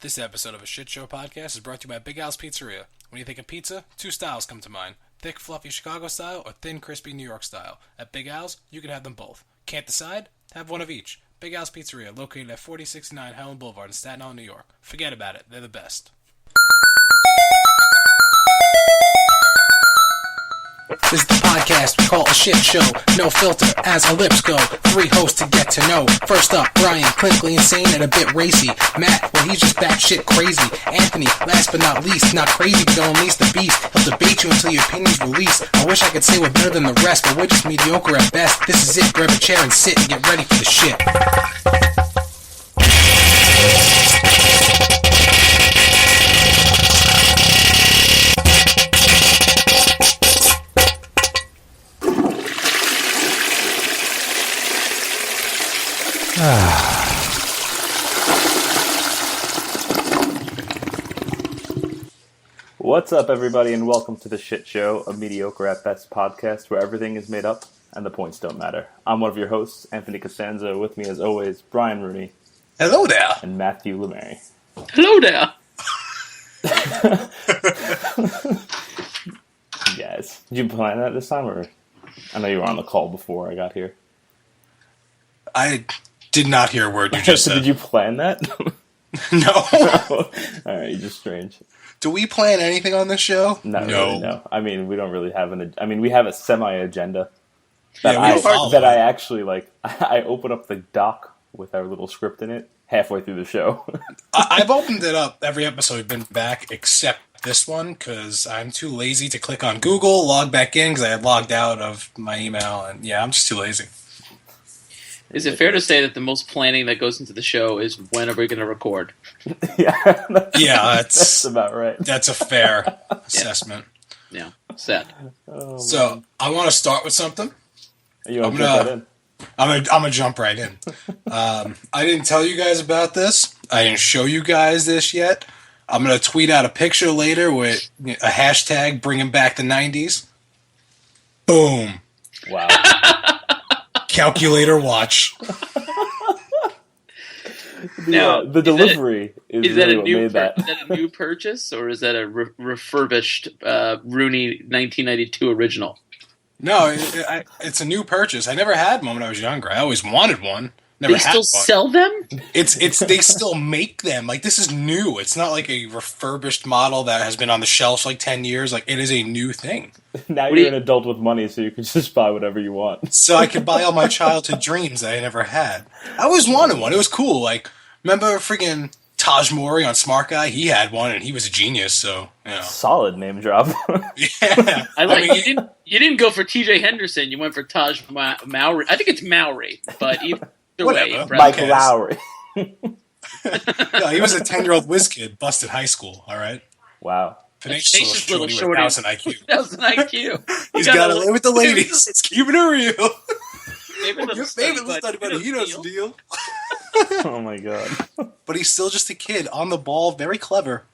This episode of a Shit Show podcast is brought to you by Big Al's Pizzeria. When you think of pizza, two styles come to mind. Thick, fluffy Chicago style or thin, crispy New York style. At Big Al's, you can have them both. Can't decide? Have one of each. Big Al's Pizzeria, located at 4069 Helen Boulevard in Staten Island, New York. Forget about it. They're the best. This is the podcast we call a shit show. No filter as our lips go. Three hosts to get to know. First up, Brian, clinically insane and a bit racy. Matt, well, he's just batshit crazy. Anthony, last but not least, not crazy but he'll unleash the beast. He'll debate you until your opinion's released. I wish I could say we're better than the rest, but we're just mediocre at best. This is it. Grab a chair and sit and get ready for the shit. What's up, everybody, and welcome to The Shit Show, a mediocre at best podcast where everything is made up and the points don't matter. I'm one of your hosts, Anthony Costanza. With me, as always, Brian Rooney. Hello there. And Matthew LeMay. Hello there. Guys, did you plan that this time, or I know you were on the call before I got here. I did not hear a word you just said. Did you plan that? No. Alright, you're just strange. Do we plan anything on this show? Not really, no. I mean, we don't really have we have a semi-agenda that, Yeah, that I actually, I open up the doc with our little script in it halfway through the show. I've opened it up every episode we've been back except this one because I'm too lazy to click on Google, log back in because I had logged out of my email, and yeah, I'm just too lazy. Is it fair to say that the most planning that goes into the show is when are we going to record? Yeah, that's about right. That's a fair assessment. Yeah, sad. Oh, So I want to start with something. You want to jump right in? I'm gonna jump right in. I didn't tell you guys about this. I didn't show you guys this yet. I'm gonna tweet out a picture later with a hashtag bringing back the 90s. Boom. Wow. Calculator watch. The delivery is that really a what new made that. Is that a new purchase or is that a refurbished Rooney 1992 original? No, it's a new purchase. I never had one when I was younger. I always wanted one. Never They had still one. sell them? It's they still make them. Like, this is new. It's not like a refurbished model that has been on the shelf for like 10 years. Like, it is a new thing. Now you're an adult with money, so you can just buy whatever you want. So I could buy all my childhood dreams that I never had. I always wanted one. It was cool. Like, remember freaking Taj Mori on Smart Guy? He had one, and he was a genius. So, you know. Solid name drop. Yeah. You didn't go for T.J. Henderson. You went for Taj Mowry. I think it's Mowry, but either way, Mike Lowry. No, he was a 10-year-old whiz kid, busted high school. All right. Wow. Tenacious little shorty with 1,000 IQ. 1,000 IQ. He's got to live with the ladies. It's keeping it real. Your favorite little study buddy. He knows the deal. Oh my god. But he's still just a kid on the ball, very clever.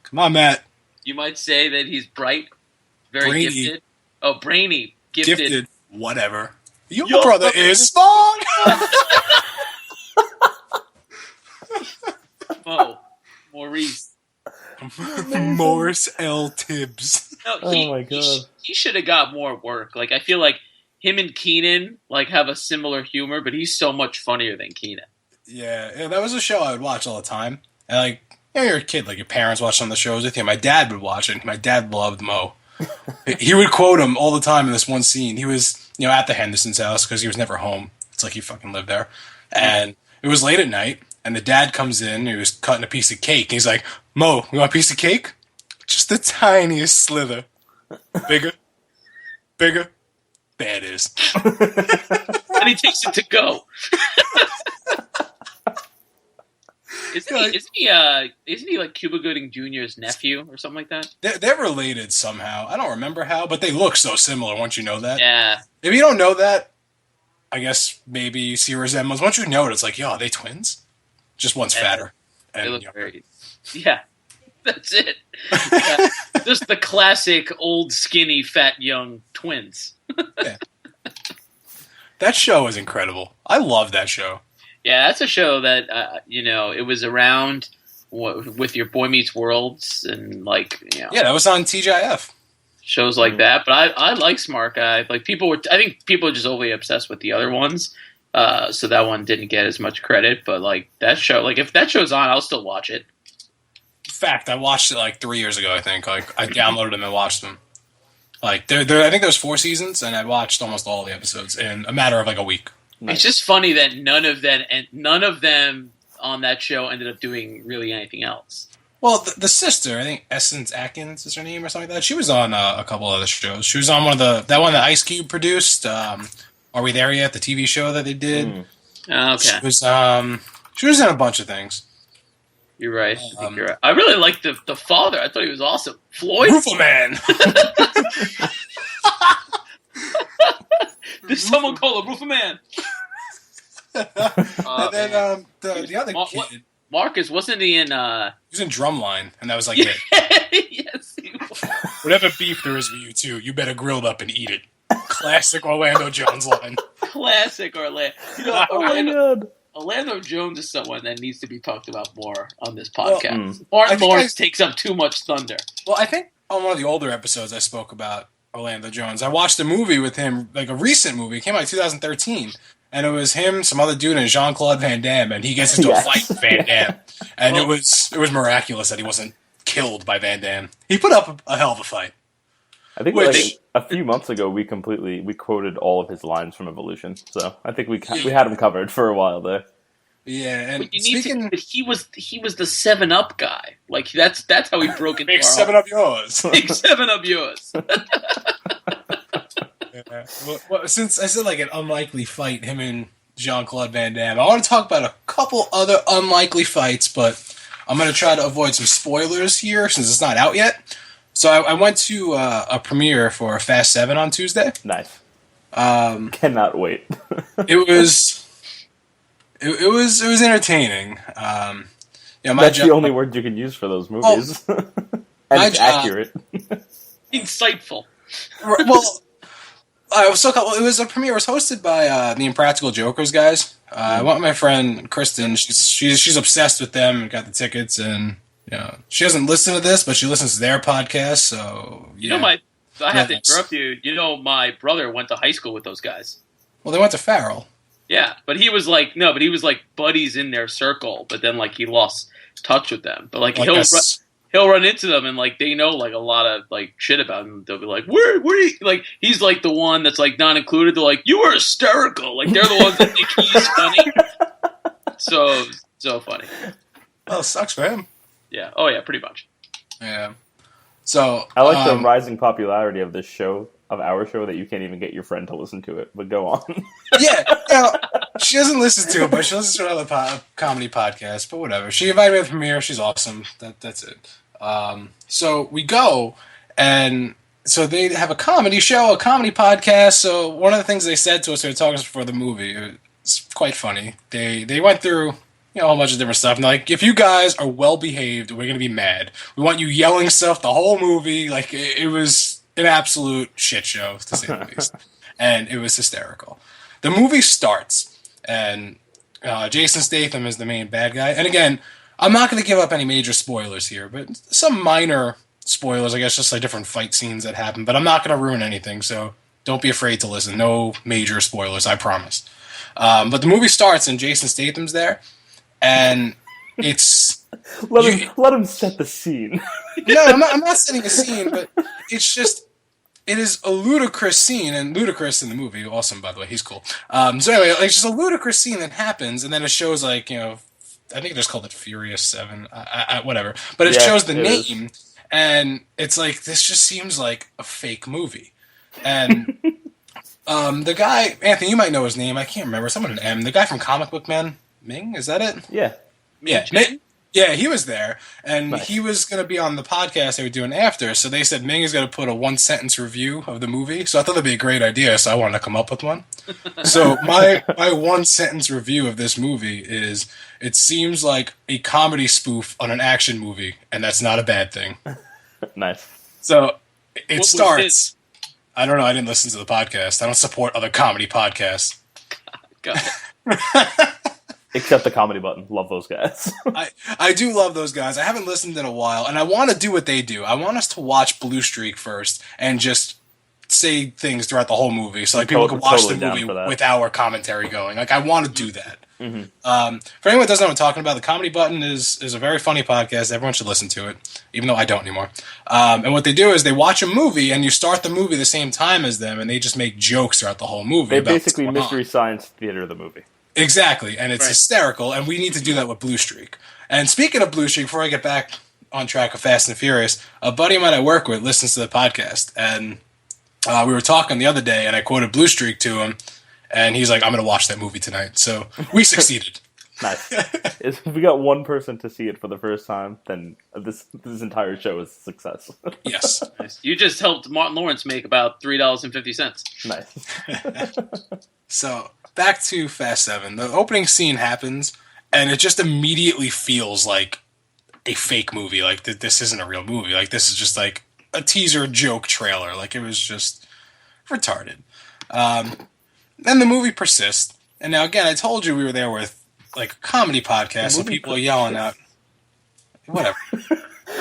Come on, Matt. You might say that he's bright, very Brainy. gifted. Oh, brainy, gifted. Whatever. Your brother is smart. Oh, Maurice. Morris L. Tibbs. No, Oh my god. He should have got more work. Like, I feel like him and Keenan have a similar humor, but he's so much funnier than Keenan. Yeah, that was a show I would watch all the time. And you're a kid, your parents watched some of the shows with you. My dad would watch it. My dad loved Mo. He would quote him all the time in this one scene. He was, at the Henderson's house because he was never home. It's like he fucking lived there. And it was late at night, and the dad comes in, he was cutting a piece of cake. And he's like, Mo, you want a piece of cake? Just the tiniest slither. Bigger. There it is. And he takes it to go. Isn't he like Cuba Gooding Jr.'s nephew or something like that? They're related somehow. I don't remember how, but they look so similar once you know that. Yeah. If you don't know that, I guess maybe you see a resemblance. Once you know it, it's like, yo, are they twins? Just one's fatter. They And, look very... Yeah. That's it. Just the classic old, skinny, fat, young twins. Yeah. That show is incredible. I love that show. Yeah, that's a show that, it was around with your Boy Meets Worlds and like Yeah, that was on TGIF. shows like that. But I like Smart Guy. Like I think people are just overly obsessed with the other ones. So that one didn't get as much credit. But like that show, like if that show's on, I'll still watch it. In fact, I watched it like 3 years ago. I think like I downloaded them and watched them. Like I think there's 4 seasons, and I watched almost all the episodes in a matter of like a week. Nice. It's just funny that none of them on that show ended up doing really anything else. Well, the sister, I think Essence Atkins is her name or something like that. She was on a couple other shows. She was on that one that Ice Cube produced. Are We There Yet? The TV show that they did. Okay, She was in a bunch of things. you're right. I think you're right. I really liked the father. I thought he was awesome. Floyd. Roofle Man. Did someone call a Roofer Man? And then the other kid, Marcus, wasn't he in? he was in Drumline, and that was like it. Yes, he was. Whatever beef there is with you two, you better grill it up and eat it. Classic Orlando Jones line. Classic Orlando. Oh my god. Orlando Jones is someone that needs to be talked about more on this podcast. I Martin think Lawrence takes up too much thunder. Well, I think on one of the older episodes I spoke about Orlando Jones. I watched a movie with him, like a recent movie. It came out in 2013. And it was him, some other dude, and Jean-Claude Van Damme. And he gets into a fight with Van Damme. And it was miraculous that he wasn't killed by Van Damme. He put up a hell of a fight. I think Which- a few months ago we quoted all of his lines from Evolution. So I think we had him covered for a while there. Yeah, and But you need speaking... but he was the 7-Up guy. Like that's how he broke into Make our 7 up yours. Make 7-Up yours. Yeah. Well, since I said like an unlikely fight, him and Jean-Claude Van Damme, I want to talk about a couple other unlikely fights, but I'm going to try to avoid some spoilers here since it's not out yet. So I went to a premiere for Fast 7 on Tuesday. Nice. Cannot wait. it was entertaining. That's the only word you can use for those movies. And it's accurate. Insightful. Well, it was a premiere. It was hosted by the Impractical Jokers guys. I went with my friend Kristen. She's obsessed with them and got the tickets. And she doesn't listen to this, but she listens to their podcast. So yeah. I have to interrupt you. My brother went to high school with those guys. Well, they went to Farrell. Yeah, but he was like buddies in their circle. But then like he lost touch with them. But like he'll run into them and like they know like a lot of like shit about him. They'll be like, where you, like he's like the one that's like not included. They're like, you were hysterical. Like they're the ones that think he's funny. So funny. Well, it sucks for him. Yeah. Oh yeah, pretty much. Yeah. So I like the rising popularity of this show, of our show, that you can't even get your friend to listen to it. But go on. Yeah, she doesn't listen to it, but she listens to another comedy podcast. But whatever. She invited me to the premiere. She's awesome. That's it. So we go, and so they have a comedy show, a comedy podcast. So one of the things they said to us, they were talking before the movie. It's quite funny. They went through a whole bunch of different stuff. And they're like, if you guys are well behaved, we're gonna be mad. We want you yelling stuff the whole movie. Like it was an absolute shit show, to say the least. And it was hysterical. The movie starts, and Jason Statham is the main bad guy. And again, I'm not going to give up any major spoilers here, but some minor spoilers, I guess, just like different fight scenes that happen. But I'm not going to ruin anything, so don't be afraid to listen. No major spoilers, I promise. But the movie starts, and Jason Statham's there, and it's... Let him set the scene. No, I'm not setting a scene, but it's just... It is a ludicrous scene, and Ludacris in the movie, awesome, by the way, he's cool. So anyway, it's just a ludicrous scene that happens, and then it shows, like, I think they just called it Furious 7, whatever. But it shows the name, and it's like, this just seems like a fake movie. And the guy, Anthony, you might know his name, I can't remember, someone with an M, the guy from Comic Book Man, Ming, is that it? Yeah. Yeah, yeah, he was there, and nice. He was going to be on the podcast they were doing after, so they said Ming is going to put a one-sentence review of the movie, so I thought that'd be a great idea, so I wanted to come up with one. So my one-sentence review of this movie is, it seems like a comedy spoof on an action movie, and that's not a bad thing. Nice. So it starts... I don't know, I didn't listen to the podcast. I don't support other comedy podcasts. Got it. Except the Comedy Button. Love those guys. I do love those guys. I haven't listened in a while, and I want to do what they do. I want us to watch Blue Streak first and just say things throughout the whole movie, so like people can watch the movie with our commentary going. Like, I want to do that. Mm-hmm. For anyone that doesn't know what I'm talking about, the Comedy Button is a very funny podcast. Everyone should listen to it, even though I don't anymore. And what they do is they watch a movie, and you start the movie the same time as them, and they just make jokes throughout the whole movie. They basically Mystery Science Theater the movie. Exactly, and it's hysterical, and we need to do that with Blue Streak. And speaking of Blue Streak, before I get back on track of Fast and Furious, a buddy of mine I work with listens to the podcast, and we were talking the other day, and I quoted Blue Streak to him, and he's like, I'm going to watch that movie tonight. So we succeeded. Nice. If we got one person to see it for the first time, then this entire show is a success. Yes. Nice. You just helped Martin Lawrence make about $3.50. Nice. So back to Fast 7. The opening scene happens, and it just immediately feels like a fake movie. Like, this isn't a real movie. Like, this is just like a teaser joke trailer. Like, it was just retarded. Then the movie persists. And now, again, I told you we were there with, like, a comedy podcast, so people are yelling out. Whatever.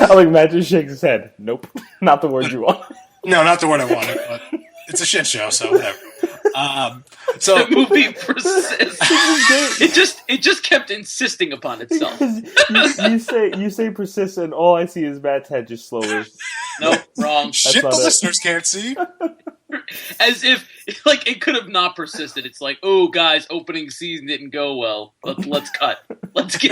I like Matt shakes his head. Nope. Not the word you want. No, not the word I wanted, but it's a shit show, so whatever. So the movie persists. It just kept insisting upon itself. you say persist, and all I see is Matt's head just slowly. Nope, wrong. Shit, the listeners can't see. As if, like, it could have not persisted. It's like, oh, guys, opening season didn't go well. Let's cut. Let's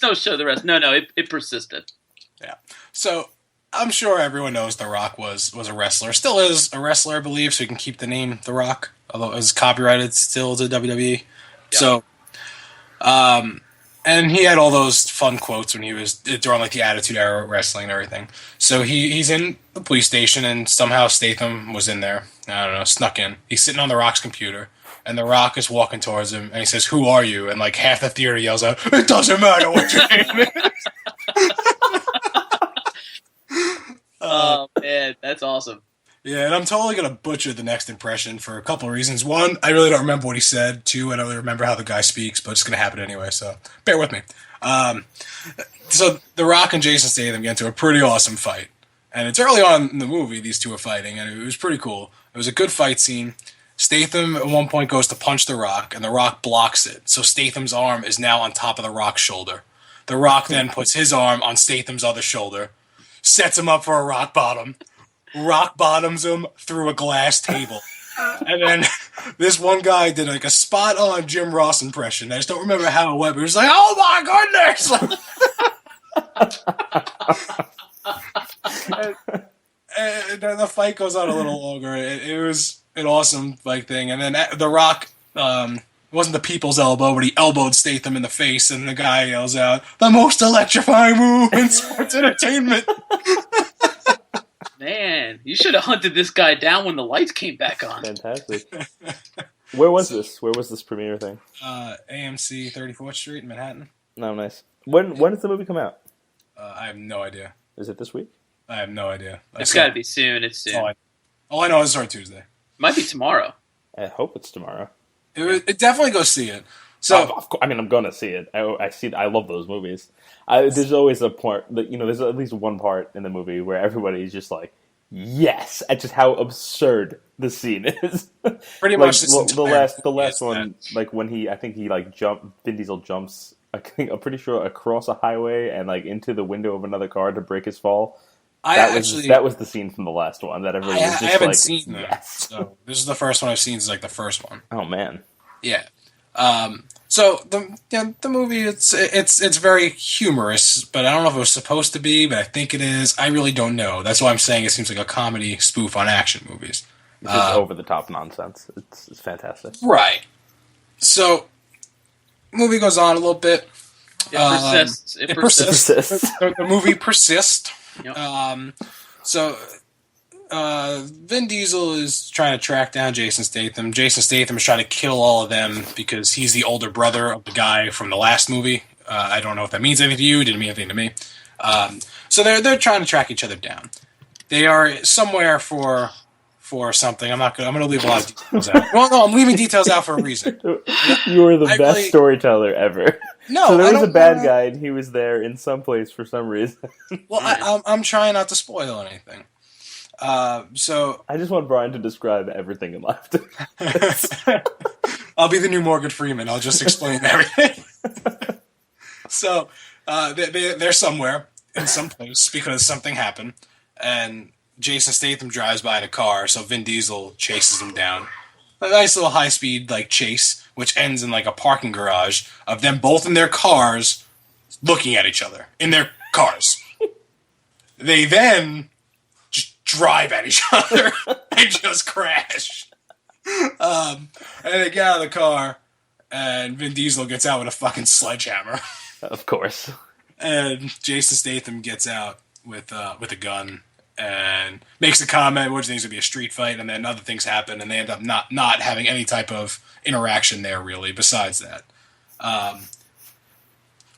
not show the rest. No, it persisted. Yeah. So I'm sure everyone knows The Rock was a wrestler. Still is a wrestler, I believe, so he can keep the name The Rock, although it was copyrighted still to WWE. Yeah. So, and he had all those fun quotes when he was during like the Attitude Era wrestling and everything. So he's in the police station, and somehow Statham was in there. I don't know, snuck in. He's sitting on The Rock's computer, and The Rock is walking towards him, and he says, "Who are you?" And like half the theater yells out, "It doesn't matter what your name is." Oh man, that's awesome. Yeah, and I'm totally going to butcher the next impression for a couple of reasons. One, I really don't remember what he said. Two, I don't really remember how the guy speaks, but it's going to happen anyway, so bear with me. So The Rock and Jason Statham get into a pretty awesome fight. And it's early on in the movie, these two are fighting, and it was pretty cool. It was a good fight scene. Statham at one point goes to punch The Rock, and The Rock blocks it. So Statham's arm is now on top of The Rock's shoulder. The Rock then puts his arm on Statham's other shoulder, sets him up for a rock bottom. Rock bottoms him through a glass table. And then this one guy did like a spot on Jim Ross impression. I just don't remember how it went, but it was like, oh my goodness! and then the fight goes on a little longer. It was an awesome like thing. And then The Rock, it wasn't the people's elbow, but he elbowed Statham in the face, and the guy yells out, "The most electrifying move in sports entertainment." Man, you should have hunted this guy down when the lights came back on. Fantastic. Where was this? Where was this premiere thing? AMC 34th Street in Manhattan. No, nice. When does the movie come out? I have no idea. Is it this week? I have no idea. It's got to be soon. It's soon. All I know is it's Tuesday. Might be tomorrow. I hope it's tomorrow. It definitely go see it. So I'm gonna see it. I love those movies. There's always a part that there's at least one part in the movie where everybody's just like, yes, at just how absurd the scene is. Pretty like, much the last one, like when Vin Diesel jumps, I'm pretty sure across a highway and like into the window of another car to break his fall. That was the scene from the last one that everybody was just I haven't like, seen that. Yes. So this is the first one I've seen. Is like the first one. Oh man. Yeah. So the movie it's very humorous, but I don't know if it was supposed to be, but I think it is. I really don't know. That's why I'm saying it seems like a comedy spoof on action movies. It's just over the top nonsense. It's fantastic. Right. So movie goes on a little bit. It persists. The movie persists. Yep. So Vin Diesel is trying to track down Jason Statham. Jason Statham is trying to kill all of them because he's the older brother of the guy from the last movie. I don't know if that means anything to you. It didn't mean anything to me. So they're trying to track each other down. They are somewhere for for something. I'm gonna leave a lot of details out. Well, no, I'm leaving details out for a reason. You are the best storyteller ever. No, so there was a bad guy, and he was there in some place for some reason. Well, I'm trying not to spoil anything. So I just want Brian to describe everything in life. I'll be the new Morgan Freeman. I'll just explain everything. So they're somewhere in some place because something happened, and Jason Statham drives by in a car, so Vin Diesel chases him down. A nice little high-speed chase, which ends in a parking garage of them both in their cars looking at each other in their cars. They then just drive at each other and just crash. And they get out of the car, and Vin Diesel gets out with a fucking sledgehammer. Of course. And Jason Statham gets out with a gun and makes a comment which things would be a street fight, and then other things happen, and they end up not having any type of interaction there really besides that.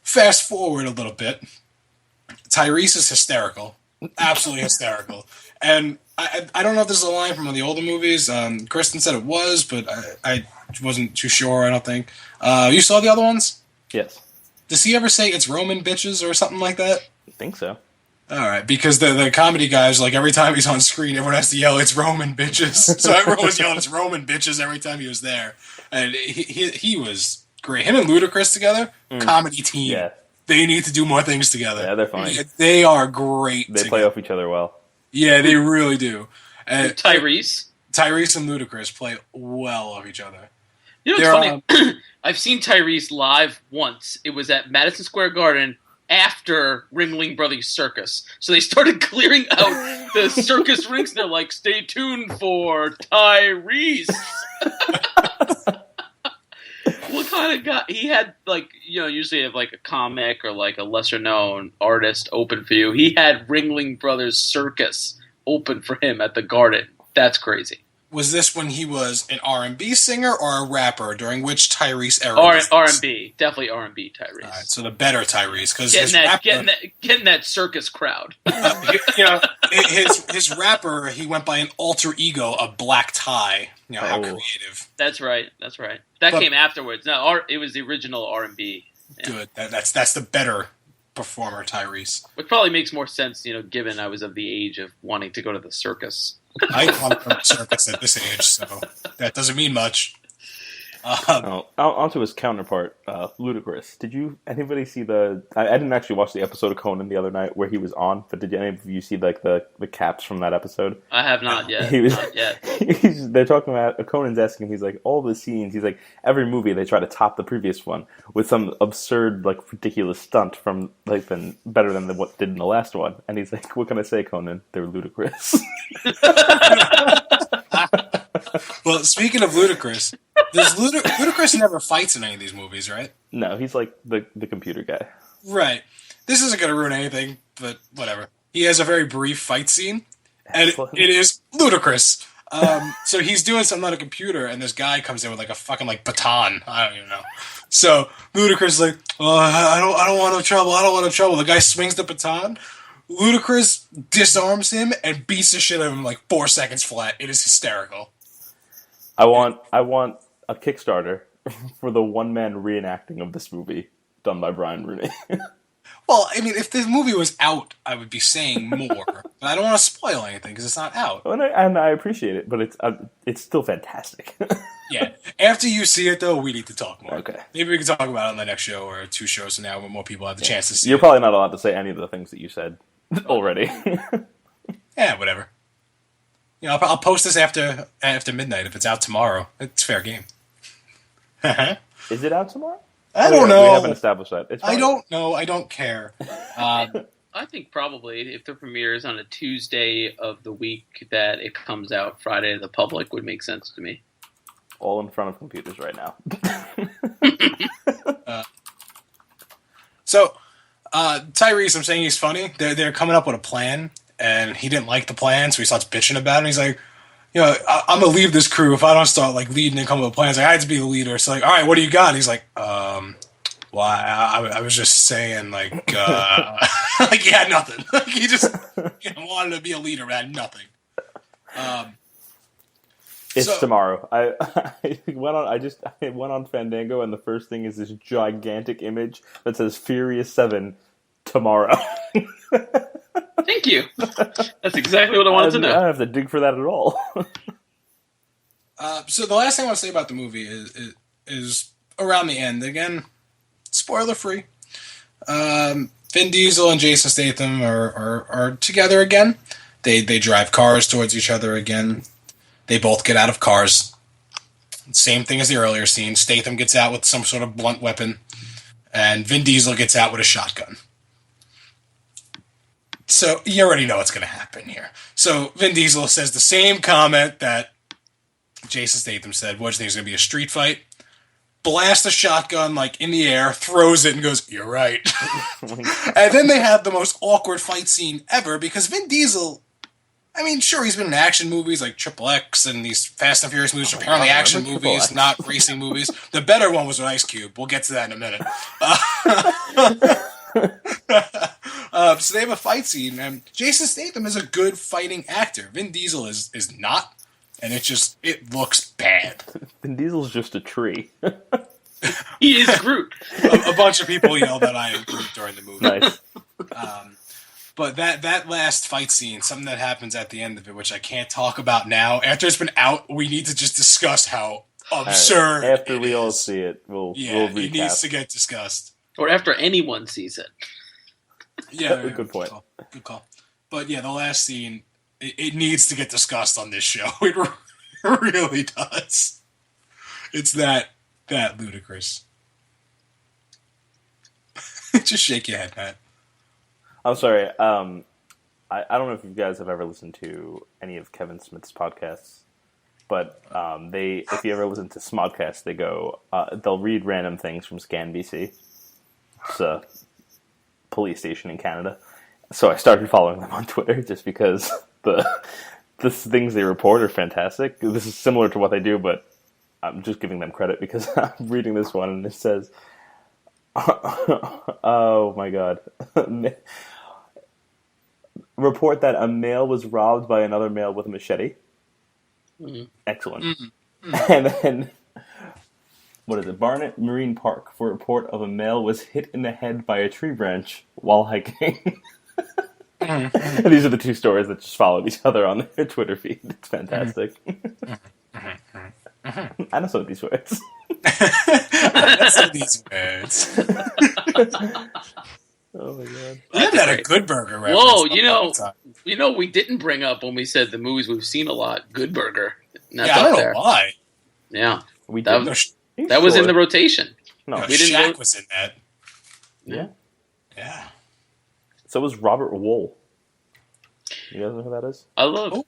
Fast forward a little bit. Tyrese is hysterical. Absolutely hysterical. And I don't know if this is a line from one of the older movies. Kristen said it was, but I wasn't too sure, I don't think. You saw the other ones? Yes. Does he ever say it's Roman bitches or something like that? I think so. All right, because the comedy guys, every time he's on screen, everyone has to yell, "It's Roman bitches." So everyone was yelling, "It's Roman bitches" every time he was there. And he was great. Him and Ludacris together, comedy team. Yeah. They need to do more things together. Yeah, they're fine. They are great They play off each other well. Yeah, they really do. Tyrese and Ludacris play well off each other. You know what's funny? I've seen Tyrese live once. It was at Madison Square Garden after Ringling Brothers Circus. So they started clearing out the circus rings. They're like, stay tuned for Tyrese. What kind of guy? He had, usually have, a comic or, a lesser-known artist open for you. He had Ringling Brothers Circus open for him at the Garden. That's crazy. Was this when he was an R&B singer or a rapper? During which Tyrese era? R&B, definitely R&B Tyrese. All right, so the better Tyrese, because getting that circus crowd. His rapper, he went by an alter ego of Black Tie. How creative. That's right. That came afterwards. No, it was the original R&B. Yeah. Good. That's the better performer, Tyrese. Which probably makes more sense, given I was of the age of wanting to go to the circus. I come from the circus at this age, so that doesn't mean much. On to his counterpart, Ludacris. Did anybody see the? I didn't actually watch the episode of Conan the other night where he was on, but did any of you see the caps from that episode? I have not yet. Not yet. They're talking about Conan's asking him. He's like, all the scenes. He's like, every movie they try to top the previous one with some absurd, ridiculous stunt from better than what did in the last one. And he's like, what can I say, Conan? They're ludicrous. Well, speaking of Ludacris, Ludacris never fights in any of these movies, right? No, he's like the computer guy. Right. This isn't going to ruin anything, but whatever. He has a very brief fight scene, and it is ludicrous. So he's doing something on a computer, and this guy comes in with a fucking baton. I don't even know. So Ludacris is like, "Oh, I don't want no trouble. I don't want no trouble." The guy swings the baton. Ludacris disarms him and beats the shit out of him 4 seconds flat. It is hysterical. I want a Kickstarter for the one-man reenacting of this movie done by Brian Rooney. Well, I mean, if the movie was out, I would be saying more. But I don't want to spoil anything because it's not out. And I appreciate it, but it's still fantastic. Yeah. After you see it, though, we need to talk more. Okay. Maybe we can talk about it on the next show or 2 shows from now when more people have the chance to see it. You're probably not allowed to say any of the things that you said already. Yeah, whatever. I'll post this after midnight if it's out tomorrow. It's fair game. Is it out tomorrow? I don't know. We haven't established that. I don't know. I don't care. I think probably if the premiere is on a Tuesday of the week that it comes out Friday to the public would make sense to me. All in front of computers right now. So Tyrese, I'm saying he's funny. They're coming up with a plan, and he didn't like the plan, so he starts bitching about it. And he's like, I'm gonna leave this crew if I don't start leading and come up with plans. I had to be the leader. So all right, what do you got? And he's like, well, I was just saying he had nothing. He just wanted to be a leader, but had nothing. It's tomorrow. I went on Fandango, and the first thing is this gigantic image that says Furious 7 tomorrow. Thank you. That's exactly what I wanted to know. I don't have to dig for that at all. So the last thing I want to say about the movie is around the end. Again, spoiler free. Vin Diesel and Jason Statham are together again. They drive cars towards each other again. They both get out of cars. Same thing as the earlier scene. Statham gets out with some sort of blunt weapon, and Vin Diesel gets out with a shotgun. So you already know what's going to happen here. So Vin Diesel says the same comment that Jason Statham said. What do you think? It's going to be a street fight? Blasts the shotgun like in the air, throws it, and goes, "You're right." And then they have the most awkward fight scene ever because Vin Diesel, I mean, sure, he's been in action movies like Triple X and these Fast and Furious movies, apparently action movies, not racing movies. The better one was with Ice Cube. We'll get to that in a minute. So they have a fight scene, and Jason Statham is a good fighting actor. Vin Diesel is not, and it looks bad. Vin Diesel's just a tree. He is Groot. A bunch of people yelled that I am Groot during the movie. Nice. But that last fight scene, something that happens at the end of it, which I can't talk about now. After it's been out, we need to just discuss how absurd. Right. After we all see it, we'll recap. It needs to get discussed. Or after anyone sees it. Yeah, good point. Good call. But yeah, the last scene, it needs to get discussed on this show. It really does. It's that ludicrous. Just shake your head, Matt. I'm sorry. I don't know if you guys have ever listened to any of Kevin Smith's podcasts, but if you ever listen to Smodcast, they'll read random things from ScanBC. It's a police station in Canada. So I started following them on Twitter just because the things they report are fantastic. This is similar to what they do, but I'm just giving them credit because I'm reading this one and it says, oh my god. Report that a male was robbed by another male with a machete. Mm-hmm. Excellent. Mm-hmm. And then, what is it? Barnett Marine Park for a report of a male was hit in the head by a tree branch while hiking. Mm-hmm. These are the two stories that just followed each other on their Twitter feed. It's fantastic. Mm-hmm. I know some of these words. I know some of these words. Oh my god! We haven't had a Good Burger reference. Whoa, you know, we didn't bring up when we said the movies we've seen a lot. Good Burger. I don't know why. Yeah, we did. That was in the rotation. No, Shaq was in that. Yeah. Yeah. So was Robert Wool. You guys know who that is? I don't know who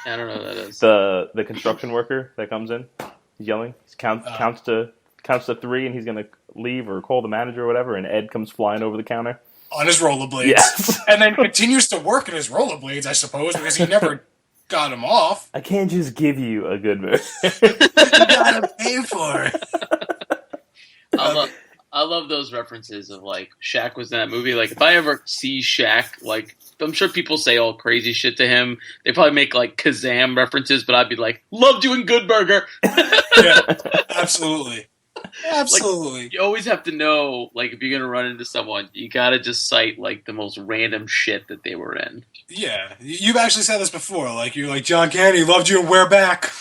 that is. The construction worker that comes in, he's yelling. He counts to 3, and he's gonna leave or call the manager or whatever. And Ed comes flying over the counter on his rollerblades. Yes. And then continues to work in his rollerblades, I suppose, because he never got him off. I can't just give you a good movie. You gotta pay for it. I love those references of like Shaq was in that movie. Like if I ever see Shaq, like I'm sure people say all crazy shit to him. They probably make like Kazam references, but I'd be like, loved you in Good Burger. Yeah, absolutely. Absolutely. Like, you always have to know, like, if you're going to run into someone, you got to just cite, like, the most random shit that they were in. Yeah. You've actually said this before. Like, you're like, John Candy, loved you in We're Back.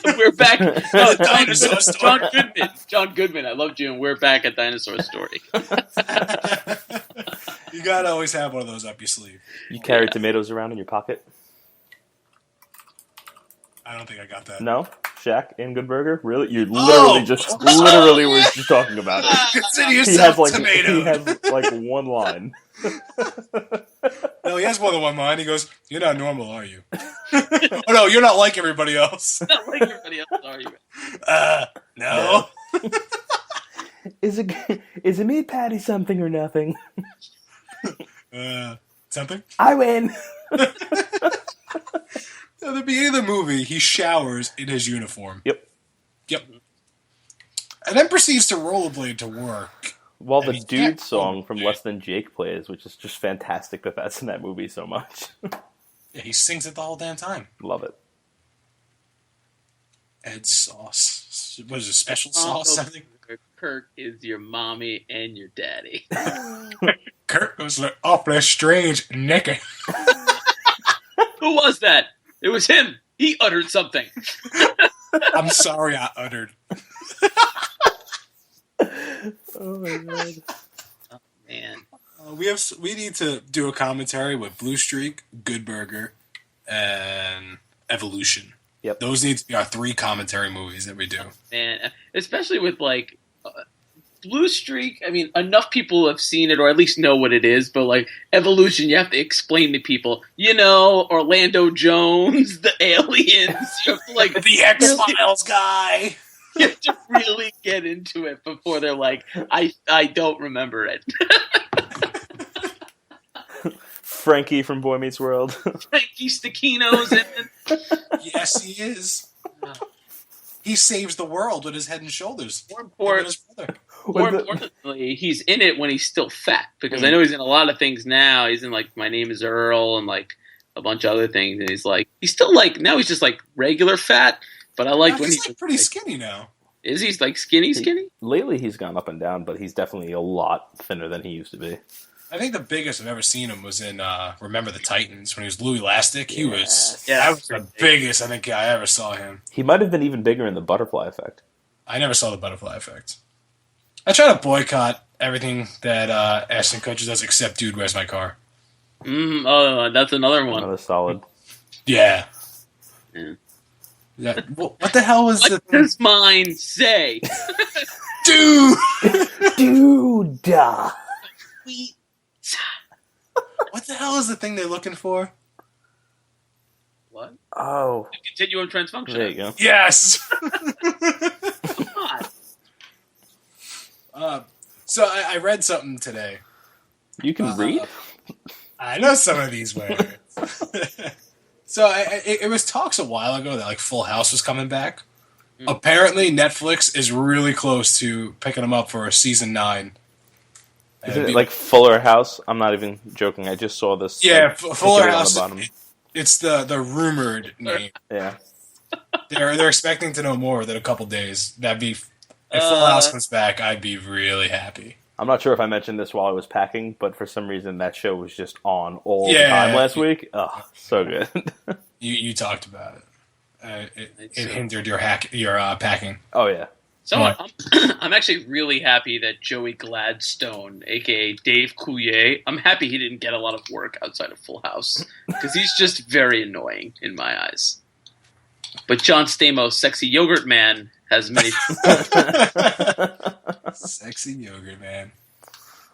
We're Back. No, Dinosaur Story. John Goodman, I loved you in We're Back at Dinosaur Story. You got to always have one of those up your sleeve. You carry tomatoes around in your pocket? I don't think I got that. No? Shaq in Good Burger? Really? You literally literally were just talking about it. Consider yourself He has like one line. No, he has more than one line. He goes, "You're not normal, are you?" Oh no, you're not like everybody else. Not like everybody else, are you? No. Is it meat patty something or nothing? Something? I win. At the beginning of the movie, he showers in his uniform. Yep. And then proceeds to rollerblade to work. While the Dude song from Less Than Jake plays, which is just fantastic that that's in that movie so much. Yeah, he sings it the whole damn time. Love it. Ed sauce. What is it? Special sauce? I think. Kirk is your mommy and your daddy. Kirk was like awfully strange, naked. Who was that? It was him. He uttered something. I'm sorry, I uttered. Oh my god. Oh man. We need to do a commentary with Blue Streak, Good Burger, and Evolution. Yep. Those need to be our 3 commentary movies that we do. And especially with like Blue Streak, I mean, enough people have seen it or at least know what it is, but like Evolution, you have to explain to people, Orlando Jones, the aliens, you have to, like the X-Files guy. You have to really get into it before they're like, I don't remember it. Frankie from Boy Meets World. Frankie Stakino's in it. Yes, he is. He saves the world with his head and shoulders. More importantly, he's in it when he's still fat. Because I know he's in a lot of things now. He's in, like, My Name is Earl and, like, a bunch of other things. And he's still, like, now he's just, like, regular fat. But I like when he's like, pretty skinny now. Is he, like, skinny? Lately he's gone up and down, but he's definitely a lot thinner than he used to be. I think the biggest I've ever seen him was in Remember the Titans when he was Louis Lastic. He was that was the biggest I think I ever saw him. He might have been even bigger in The Butterfly Effect. I never saw The Butterfly Effect. I try to boycott everything that Ashton Kutcher does except Dude, Where's My Car? That's another one. Another solid. Yeah. What the hell was what does mine say? Dude! Dude! What the hell is the thing they're looking for? What? Oh. The continuum transfunction. There you go. Yes! Come on. So I read something today. You can read? I know some of these words. So it was talks a while ago that like Full House was coming back. Apparently Netflix is really close to picking them up for a season 9. Isn't it like Fuller House? I'm not even joking. I just saw this. Yeah, like, Fuller House. It's the rumored name. Yeah. They're expecting to know more within a couple days. That'd be if Full House comes back, I'd be really happy. I'm not sure if I mentioned this while I was packing, but for some reason that show was just on all the time last week. Oh, so good. You talked about it. It hindered your packing. Oh yeah. So I'm actually really happy that Joey Gladstone, a.k.a. Dave Coulier, I'm happy he didn't get a lot of work outside of Full House. Because he's just very annoying in my eyes. But John Stamos, Sexy Yogurt Man, has many... Sexy Yogurt Man.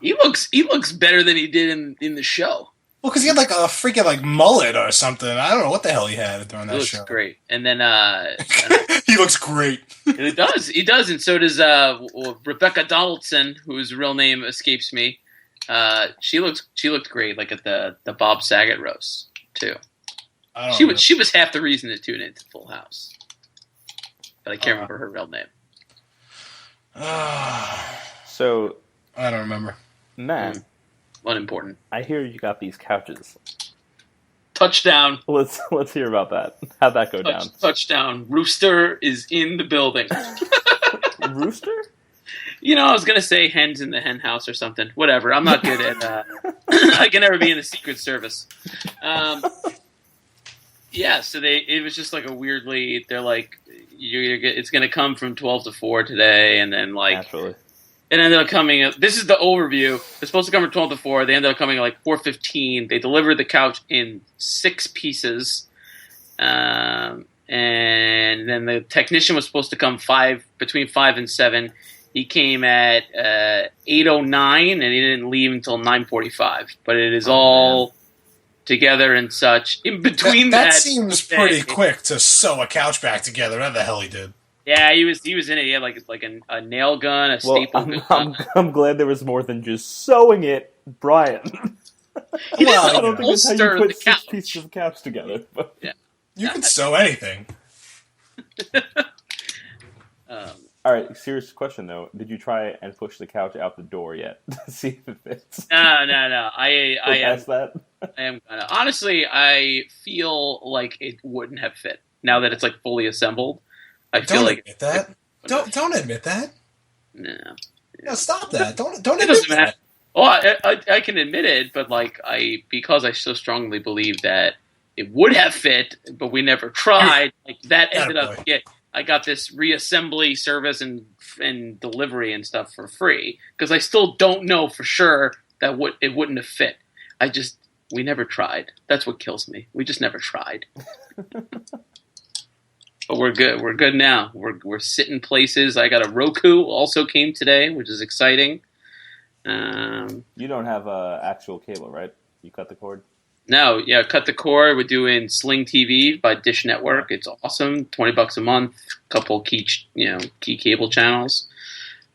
He looks better than he did in the show. Well, because he had like a freaking like mullet or something. I don't know what the hell he had during that show. He looks great. And then... he looks great. He does, and so does Rebecca Donaldson, whose real name escapes me. She looked great, like at the Bob Saget roast too. She was half the reason to tune into Full House, but I can't remember her real name. So I don't remember. Matt, unimportant. I hear you got these couches. Touchdown. Let's hear about that. How'd that go down? Touchdown. Rooster is in the building. Rooster? I was going to say hens in the hen house or something. Whatever. I'm not good at... I can never be in the Secret Service. Yeah, so it was just like a weirdly... They're like, it's going to come from 12 to 4 today, and then like... Naturally. It ended up coming. This is the overview. It's supposed to come from 12 to 4. They ended up coming at like 4:15. They delivered the couch in 6 pieces, and then the technician was supposed to come between 5 and 7. He came at 8:09, and he didn't leave until 9:45. But it is all together and such. In between that seems pretty quick to sew a couch back together. What the hell he did? Yeah, he was in it. He had like a nail gun, a staple gun. I'm glad there was more than just sewing it, Brian. I don't think that's how you put 6 pieces of couch together. But. Yeah. You can sew anything. All right, serious question though. Did you try and push the couch out the door yet to see if it fits? No. I am that. I am honestly. I feel like it wouldn't have fit now that it's like fully assembled. I feel like admit that. Don't admit that. No, stop that. Don't admit that. Well, I can admit it, but like because I so strongly believe that it would have fit, but we never tried. Like that ended up. I got this reassembly service and delivery and stuff for free because I still don't know for sure that it wouldn't have fit. We never tried. That's what kills me. We just never tried. But we're good. We're good now. We're sitting places. I got a Roku also came today, which is exciting. You don't have actual cable, right? You cut the cord? No, yeah, cut the cord. We're doing Sling TV by Dish Network. It's awesome. $20 a month. Couple key cable channels.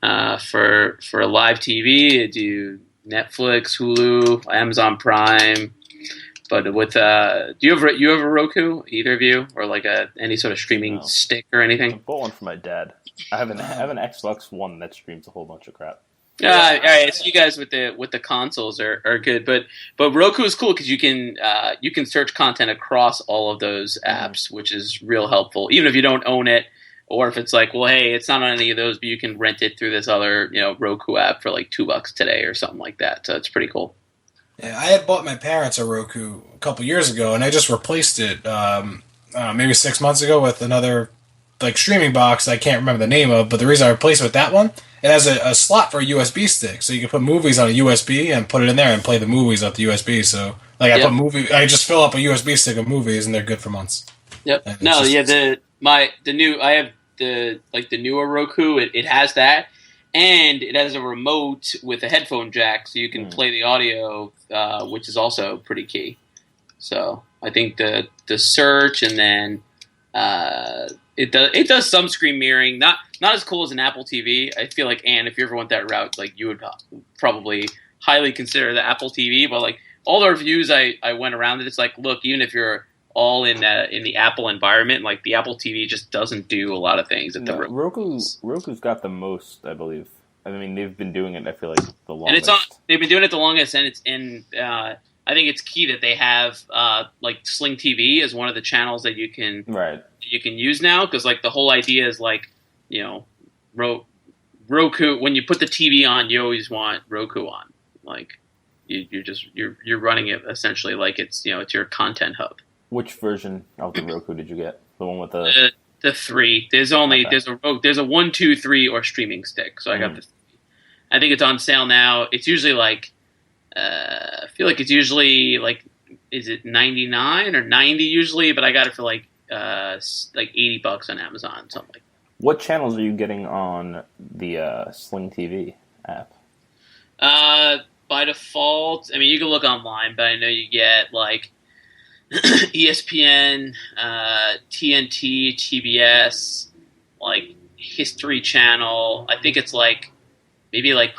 For live TV, I do Netflix, Hulu, Amazon Prime. But with do you have a Roku? Either of you, or like any sort of streaming stick or anything? I bought one for my dad. I have an Xbox One that streams a whole bunch of crap. All right. So you guys with the consoles are good, but Roku is cool because you can search content across all of those apps, which is real helpful. Even if you don't own it, or if it's like, well, hey, it's not on any of those, but you can rent it through this other Roku app for like $2 today or something like that. So it's pretty cool. Yeah, I had bought my parents a Roku a couple years ago, and I just replaced it maybe 6 months ago with another like streaming box I can't remember the name of. But the reason I replaced it with that one, it has a slot for a USB stick, so you can put movies on a USB and put it in there and play the movies off the USB. So like I just fill up a USB stick of movies, and they're good for months. Yep. I have the newer Roku. It has that. And it has a remote with a headphone jack, so you can play the audio, which is also pretty key. So I think the search, and then it does some screen mirroring, not as cool as an Apple TV. I feel like, Ann, if you ever went that route, like you would probably highly consider the Apple TV. But like all the reviews I went around it, it's like, look, even if you're all in the Apple environment, like the Apple TV just doesn't do a lot of things that the Roku's got the most, I believe. I mean, they've been doing it, I feel like, the longest. And they've been doing it the longest, and I think it's key that they have like Sling TV as one of the channels that you can use now, because like the whole idea is like, Roku. When you put the TV on, you always want Roku on. Like you're running it essentially like it's it's your content hub. Which version of the Roku did you get? The one with the 3. There's a 1, 2, 3 or streaming stick. So I got the 3. I think it's on sale now. It's usually like I feel like it's usually like, is it 99 or 90 usually? But I got it for like $80 on Amazon, something like that. What channels are you getting on the Sling TV app? By default, I mean, you can look online, but I know you get like ESPN, TNT, TBS, like History Channel. I think it's like maybe like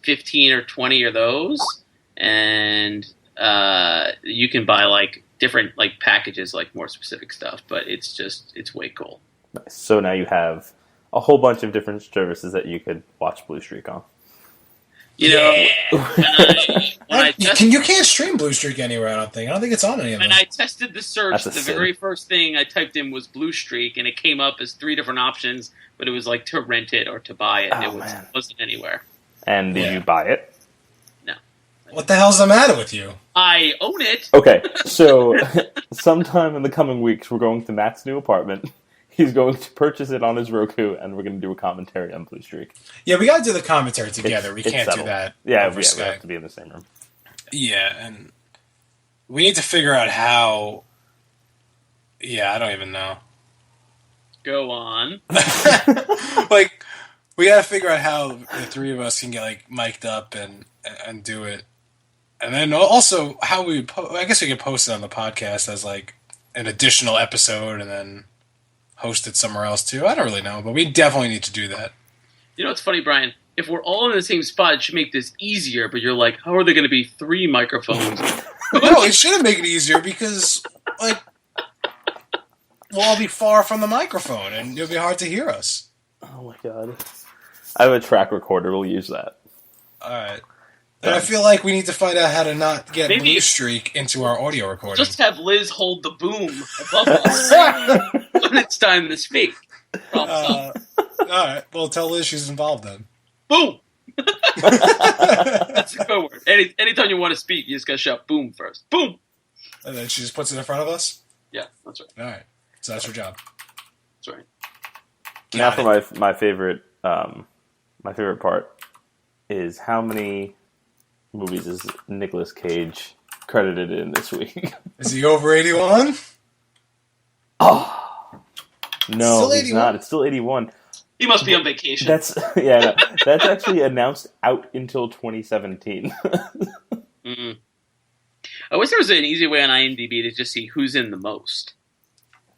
15 or 20 of those, and you can buy like different like packages, like more specific stuff. But it's way cool. Nice. So now you have a whole bunch of different services that you could watch Blue Streak on. You can't stream Blue Streak anywhere. I don't think it's on any of them. And I tested the search. The very first thing I typed in was Blue Streak, and it came up as 3 different options. But it was like to rent it or to buy it. It wasn't anywhere. And did you buy it? No. What the hell's the matter with you? I own it. Okay, so sometime in the coming weeks, we're going to Matt's new apartment. He's going to purchase it on his Roku, and we're going to do a commentary on Blue Streak. Yeah, we got to do the commentary together. We can't do that. Yeah, we have to be in the same room. Yeah, and we need to figure out how. Yeah, I don't even know. Go on. Like, we got to figure out how the 3 of us can get like mic'd up and do it, and then also how we. I guess we could post it on the podcast as like an additional episode, and then host it somewhere else too. I don't really know, but we definitely need to do that. You know what's funny, Brian? If we're all in the same spot, it should make this easier. But you're like, how are there going to be 3 microphones? No, it shouldn't make it easier because like we'll all be far from the microphone, and it'll be hard to hear us. Oh my god! I have a track recorder. We'll use that. All right. And I feel like we need to find out how to not get Blue Streak into our audio recording. Just have Liz hold the boom above us when it's time to speak. All right. Well, tell Liz she's involved then. Boom. That's a code word. Anytime you want to speak, you just gotta shout "boom" first. Boom. And then she just puts it in front of us. Yeah, that's right. All right. So that's her job. That's right. Now for my favorite part is how many movies is Nicolas Cage credited in this week? Is he over 81? Oh no, he's not. It's still 81. He must be on vacation. That's actually announced out until 2017. Mm-hmm. I wish there was an easy way on IMDb to just see who's in the most,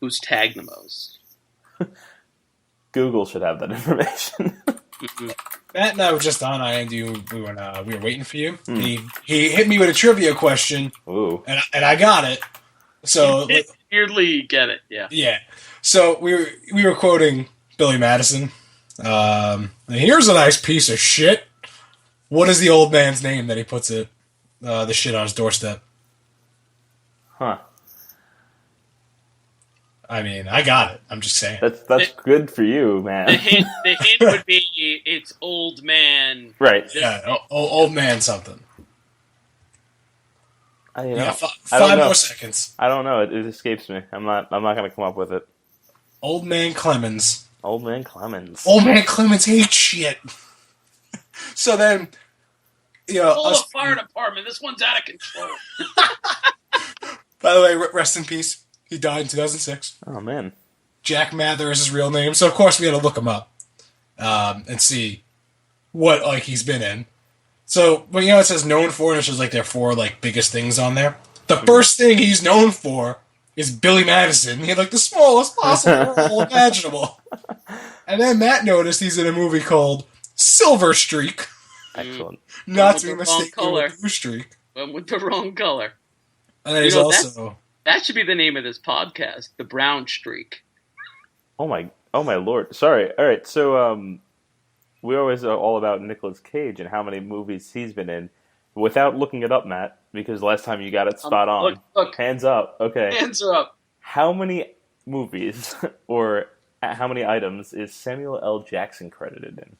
who's tagged the most. Google should have that information. Mm-hmm. Matt and I were just on IMDb. We were waiting for you. He hit me with a trivia question. Ooh. And I got it. So weirdly get it. Yeah. Yeah. So we were quoting Billy Madison. Here's a nice piece of shit. What is the old man's name that he puts the shit on his doorstep? Huh. I mean, I got it. I'm just saying. That's good for you, man. The hint would be it's old man. Right. Yeah, old man something. Yeah, five more seconds. I don't know. It escapes me. I'm not going to come up with it. Old man Clemens. Old man Clemens. Old man Clemens hates shit. So then, call the fire department. This one's out of control. By the way, rest in peace. He died in 2006. Oh, man. Jack Mather is his real name. So, of course, we had to look him up and see what he's been in. So, but it says known for, and it's just their 4 biggest things on there. The first thing he's known for is Billy Madison. He had the smallest possible role imaginable. And then Matt noticed he's in a movie called Silver Streak. Excellent. Not to be mistaken with Blue Streak. Went with the wrong color. And then he's also... That should be the name of this podcast, The Brown Streak. Oh my lord. Sorry. All right. So we always are all about Nicolas Cage and how many movies he's been in. Without looking it up, Matt, because last time you got it spot on. Look. Hands up. Okay. Hands are up. How many movies or how many items is Samuel L. Jackson credited in?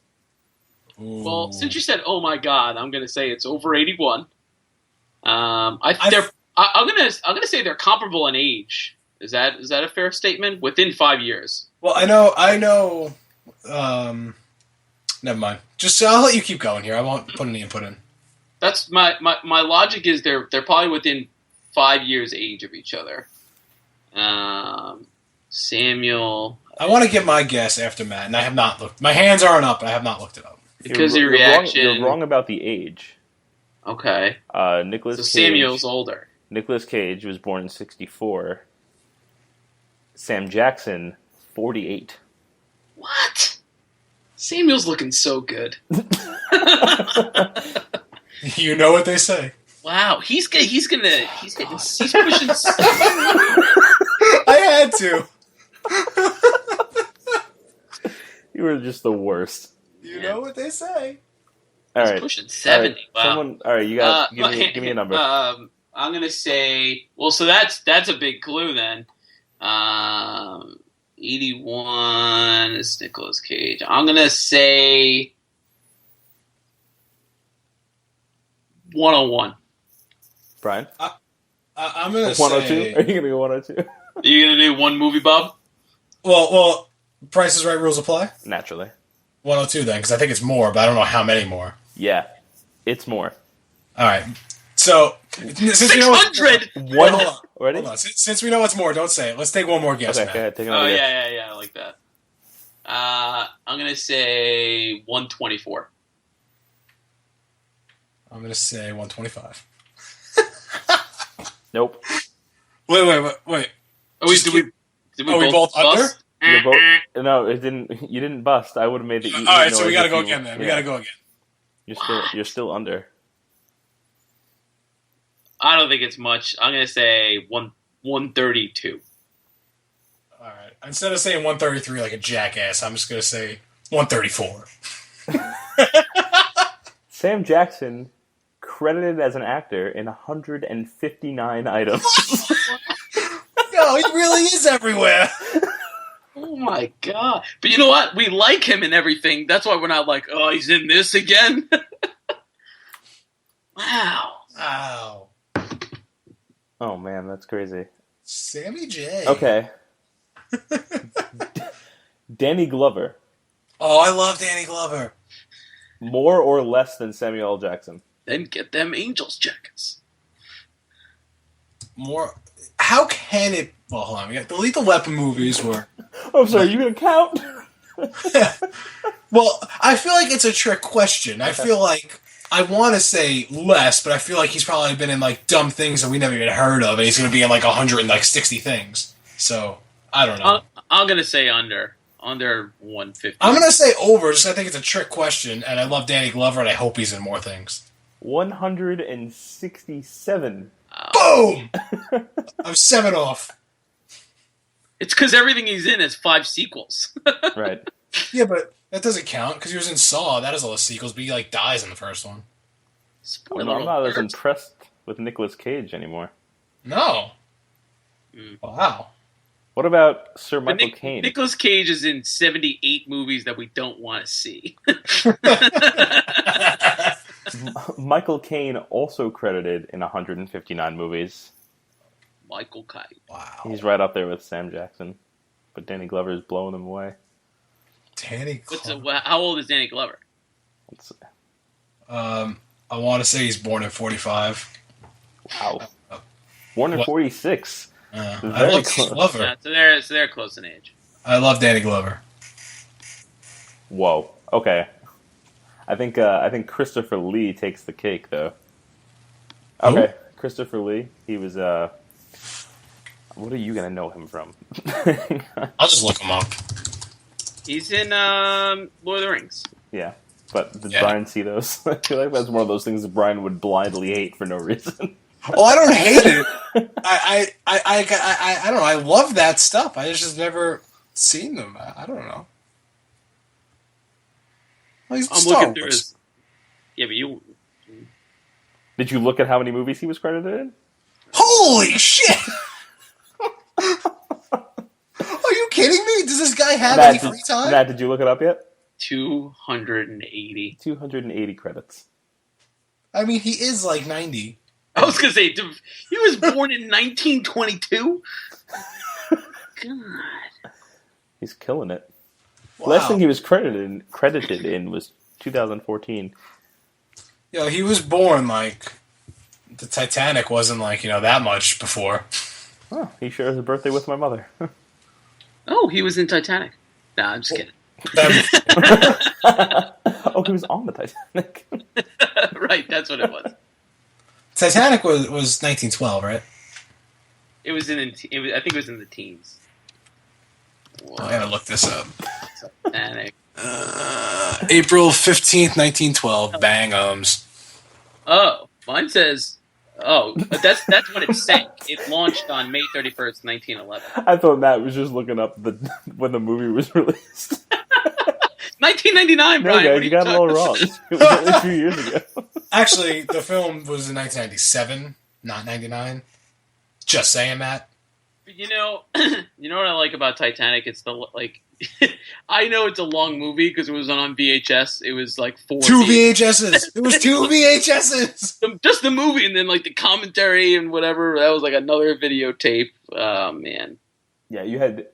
Ooh. Well, since you said, "Oh my God," I'm going to say it's over 81. I'm gonna say they're comparable in age. Is that a fair statement? Within 5 years. Well, I know. Never mind. Just I'll let you keep going here. I won't put any input in. That's my logic is they're probably within 5 years age of each other. Samuel. I want to get my guess after Matt, and I have not looked. My hands aren't up, and I have not looked it up. Because your reaction. You're wrong about the age. Okay. Nicolas Cage. Samuel's older. Nicolas Cage was born in 1964. Sam Jackson, 48. What? Samuel's looking so good. You know what they say. Wow, he's pushing. I had to. You were just the worst. You know what they say. All right. Pushing 70. All right. Wow. You got give me a number. I'm gonna say. Well, so that's a big clue then. 81 is Nicolas Cage. I'm gonna say 101. Brian? I'm gonna 102? say... Are you gonna go 102? Are you gonna do one movie, Bob? Well, Price is Right rules apply? Naturally. 102 then, because I think it's more, but I don't know how many more. Yeah, it's more. All right. So, since 600! Hold on. Since we know what's more, don't say it. Let's take one more guess. Okay, go ahead. Take another guess. Yeah, I like that. I'm going to say 124. I'm going to say 125. Nope. Wait. Did we both under? No, it didn't. You didn't bust. I would have made the. All right, so we got to go again then. Yeah. We got to go again. You're still under. I don't think it's much. I'm going to say 132. All right. Instead of saying 133 like a jackass, I'm just going to say 134. Sam Jackson credited as an actor in 159 items. No, he really is everywhere. Holy Oh my god! But you know what? We like him in everything. That's why we're not like, oh, he's in this again. Wow. Oh man, that's crazy. Sammy J. Okay. Danny Glover. Oh, I love Danny Glover. More or less than Samuel L. Jackson? Then get them Angels jackets. More. How can it? Well, hold on. We got the Lethal Weapon movies were. Oh, sorry. You gonna count? Well, I feel like it's a trick question. I feel like I want to say less, but I feel like he's probably been in like dumb things that we never even heard of, and he's going to be in like 160 things. So I don't know. I'm gonna say under 150. I'm gonna say over. Just I think it's a trick question, and I love Danny Glover, and I hope he's in more things. 167. Boom! I'm 7 off. It's because everything he's in is 5 sequels. Right. Yeah, but that doesn't count because he was in Saw. That has all the sequels, but he like dies in the first one. Spoiler I'm not as alert. impressed with Nicolas Cage anymore. No. Wow. What about Sir Michael Caine? Nicolas Cage is in 78 movies that we don't want to see. Michael Caine also credited in 159 movies. Michael Caine. Wow. He's right up there with Sam Jackson, but Danny Glover is blowing him away. Danny Glover. How old is Danny Glover? Let's see. I want to say he's born in 45. Wow. Born in 46. I Very love close. Danny Glover. Yeah, so they're close in age. I love Danny Glover. Whoa. Okay. I think Christopher Lee takes the cake, though. Okay, Who? Christopher Lee. He was. What are you gonna know him from? I'll just look him up. He's in Lord of the Rings. Yeah, but did Yeah. Brian see those? I feel like that's one of those things that Brian would blindly hate for no reason. Oh, I don't hate it. I don't know. I love that stuff. I just never seen them. I don't know. Well, he's I'm Star looking through Wars. his. Yeah, but you. Did you look at how many movies he was credited in? Holy shit! Are you kidding me? Does this guy have any free time? Matt, did you look it up yet? 280. 280 credits. I mean, he is like 90. I was gonna say, dude, he was born in 1922. God. He's killing it. Wow. Last thing he was credited in was 2014. Yo, he was born like the Titanic wasn't like that much before. Oh, he shares a birthday with my mother. Oh, he was in Titanic. Nah, I'm just kidding. Oh, he was on the Titanic. Right, that's what it was. Titanic was 1912, right? It was in. I think it was in the teens. I gotta look this up. Titanic. April 15th, 1912. Bangums. Oh, mine says. Oh, but that's when it sank. It launched on May 31st, 1911. I thought Matt was just looking up when the movie was released. 1999, No, Brian. guys, what are you got it all wrong. It was only a few years ago. Actually, the film was in 1997, not 99. Just saying that. But you know what I like about Titanic? It's the like. I know it's a long movie because it was on VHS. It was like 4 2 VHSs. It was 2 VHSs. Just the movie, and then like the commentary and whatever. That was like another videotape. Oh man. Yeah, you had.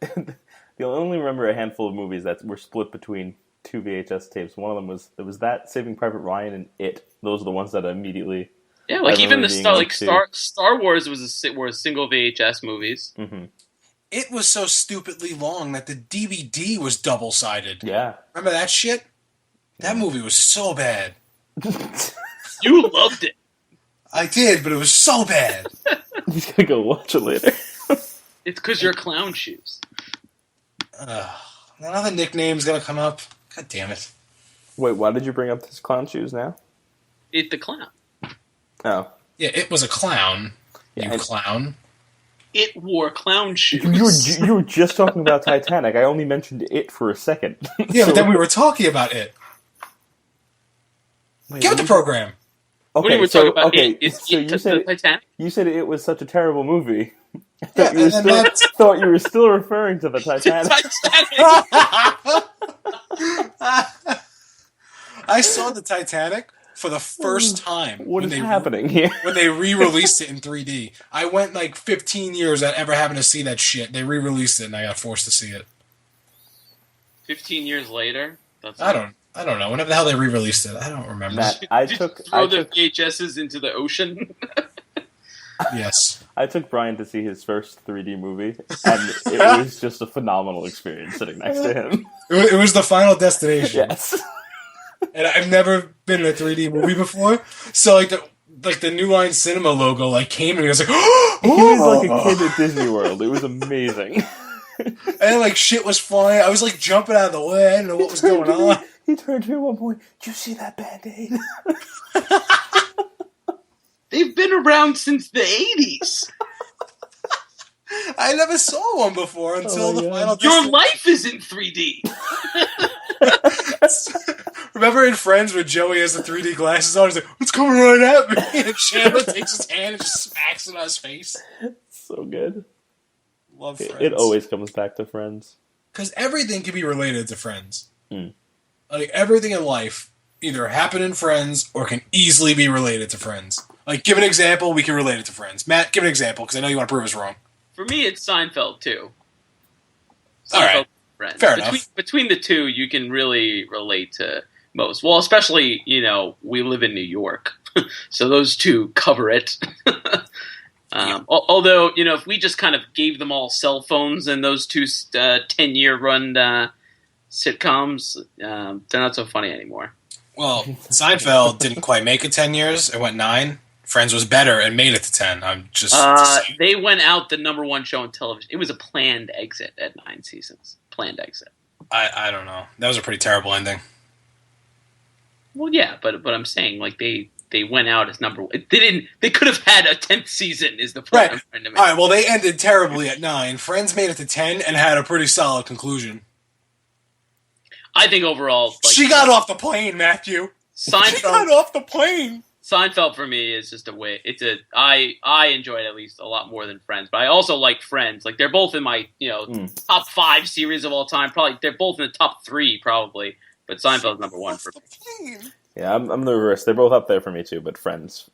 You'll only remember a handful of movies that were split between 2 VHS tapes. One of them was that Saving Private Ryan and It. Those are the ones that immediately. Yeah, like even the remember being Star Wars were single VHS movies. Mm-hmm. It was so stupidly long that the DVD was double-sided. Yeah. Remember that shit? That movie was so bad. You loved it. I did, but it was so bad. He's gonna go watch it later. It's because you're clown shoes. Another nickname's gonna come up. God damn it. Wait, why did you bring up his clown shoes now? It the clown. Oh. Yeah, it was a clown. Yeah, You and- clown. It wore clown shoes. You were just talking about Titanic. I only mentioned It for a second. Yeah, but then we were talking about it. Wait, Get with the program. Okay, What are we talking about? Okay, It's so the Titanic. you said It was such a terrible movie. Thought you were still referring to the Titanic. I saw the Titanic for the first time. What is happening here? When they re-released it in 3D. I went like 15 years without ever having to see that shit. They re-released it and I got forced to see it. 15 years later? I don't know. Whenever the hell they re-released it, I don't remember. Did you throw the VHSs into the ocean? Yes. I took Brian to see his first 3D movie, and it was just a phenomenal experience sitting next to him. It was the Final Destination. Yes. And I've never been in a 3D movie before, so the New Line Cinema logo came and he was like, oh! He was like a kid at Disney World. It was amazing. And shit was flying. I was jumping out of the way. I didn't know what was going on. He turned to me at one point. Did you see that Band-Aid? They've been around since the 80s. I never saw one before until the Final Destination. Your life is in 3D. Remember in Friends where Joey has the 3D glasses on? He's like, "What's coming right at me?" And Chandler takes his hand and just smacks it on his face. So good. Love Friends. It always comes back to Friends. Because everything can be related to Friends. Mm. Everything in life either happened in Friends or can easily be related to Friends. Give an example, we can relate it to Friends. Matt, give an example, because I know you want to prove us wrong. For me, it's Seinfeld, too. All right. Friends. Fair enough. Between the two, you can really relate to most. Well, especially, we live in New York. So those two cover it. Although, if we just kind of gave them all cell phones and those two 10-year run sitcoms, they're not so funny anymore. Well, Seinfeld didn't quite make it 10 years. It went 9. Friends was better and made it to 10. I'm just... they went out the number one show on television. It was a planned exit at 9 seasons. Planned exit. I don't know. That was a pretty terrible ending. Well, yeah, but I'm saying, they went out as number one. They could have had a 10th season is the point right. I'm trying to make. All right, well, they ended terribly at 9. Friends made it to 10 and had a pretty solid conclusion. I think overall... she got off the plane, Matthew. Seinfeld, she got off the plane. Seinfeld, for me, is just a way... I enjoy it at least a lot more than Friends, but I also like Friends. They're both in my, top 5 series of all time. Probably, they're both in the top 3, probably. But Seinfeld's number 1 for me. Yeah, I'm the reverse. They're both up there for me too, but Friends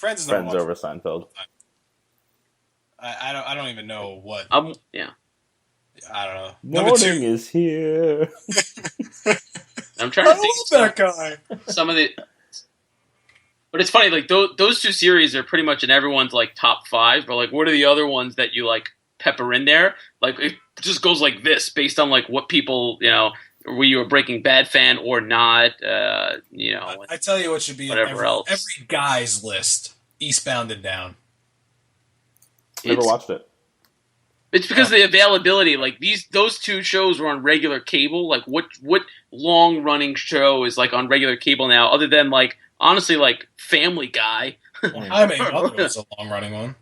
is over Seinfeld. I don't even know what. Yeah. I don't know. Morning is here. I'm trying to think. I love that guy. Some of the, but it's funny. Those two series are pretty much in everyone's top 5. But what are the other ones that you pepper in there? It just goes like this, based on what people were you a Breaking Bad fan or not? I tell you what should be whatever else. Every guy's list. Eastbound and Down. Never watched it. It's because of the availability. Those two shows were on regular cable. What long running show is on regular cable now, other than honestly Family Guy? Well, How I Met Your Mother was a long running one.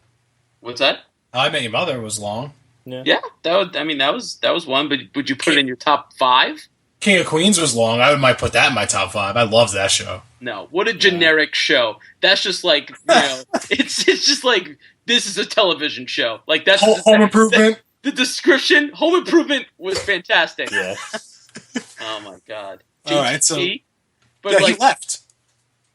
What's that? How I Met Your Mother was long. Yeah, that was one. But would you put it in your top 5? King of Queens was long. I might put that in my top 5. I loved that show. No, what a generic show. That's just it's just this is a television show. That's Home Improvement. The description, Home Improvement was fantastic. Yeah. Oh my god. All right, so but he left.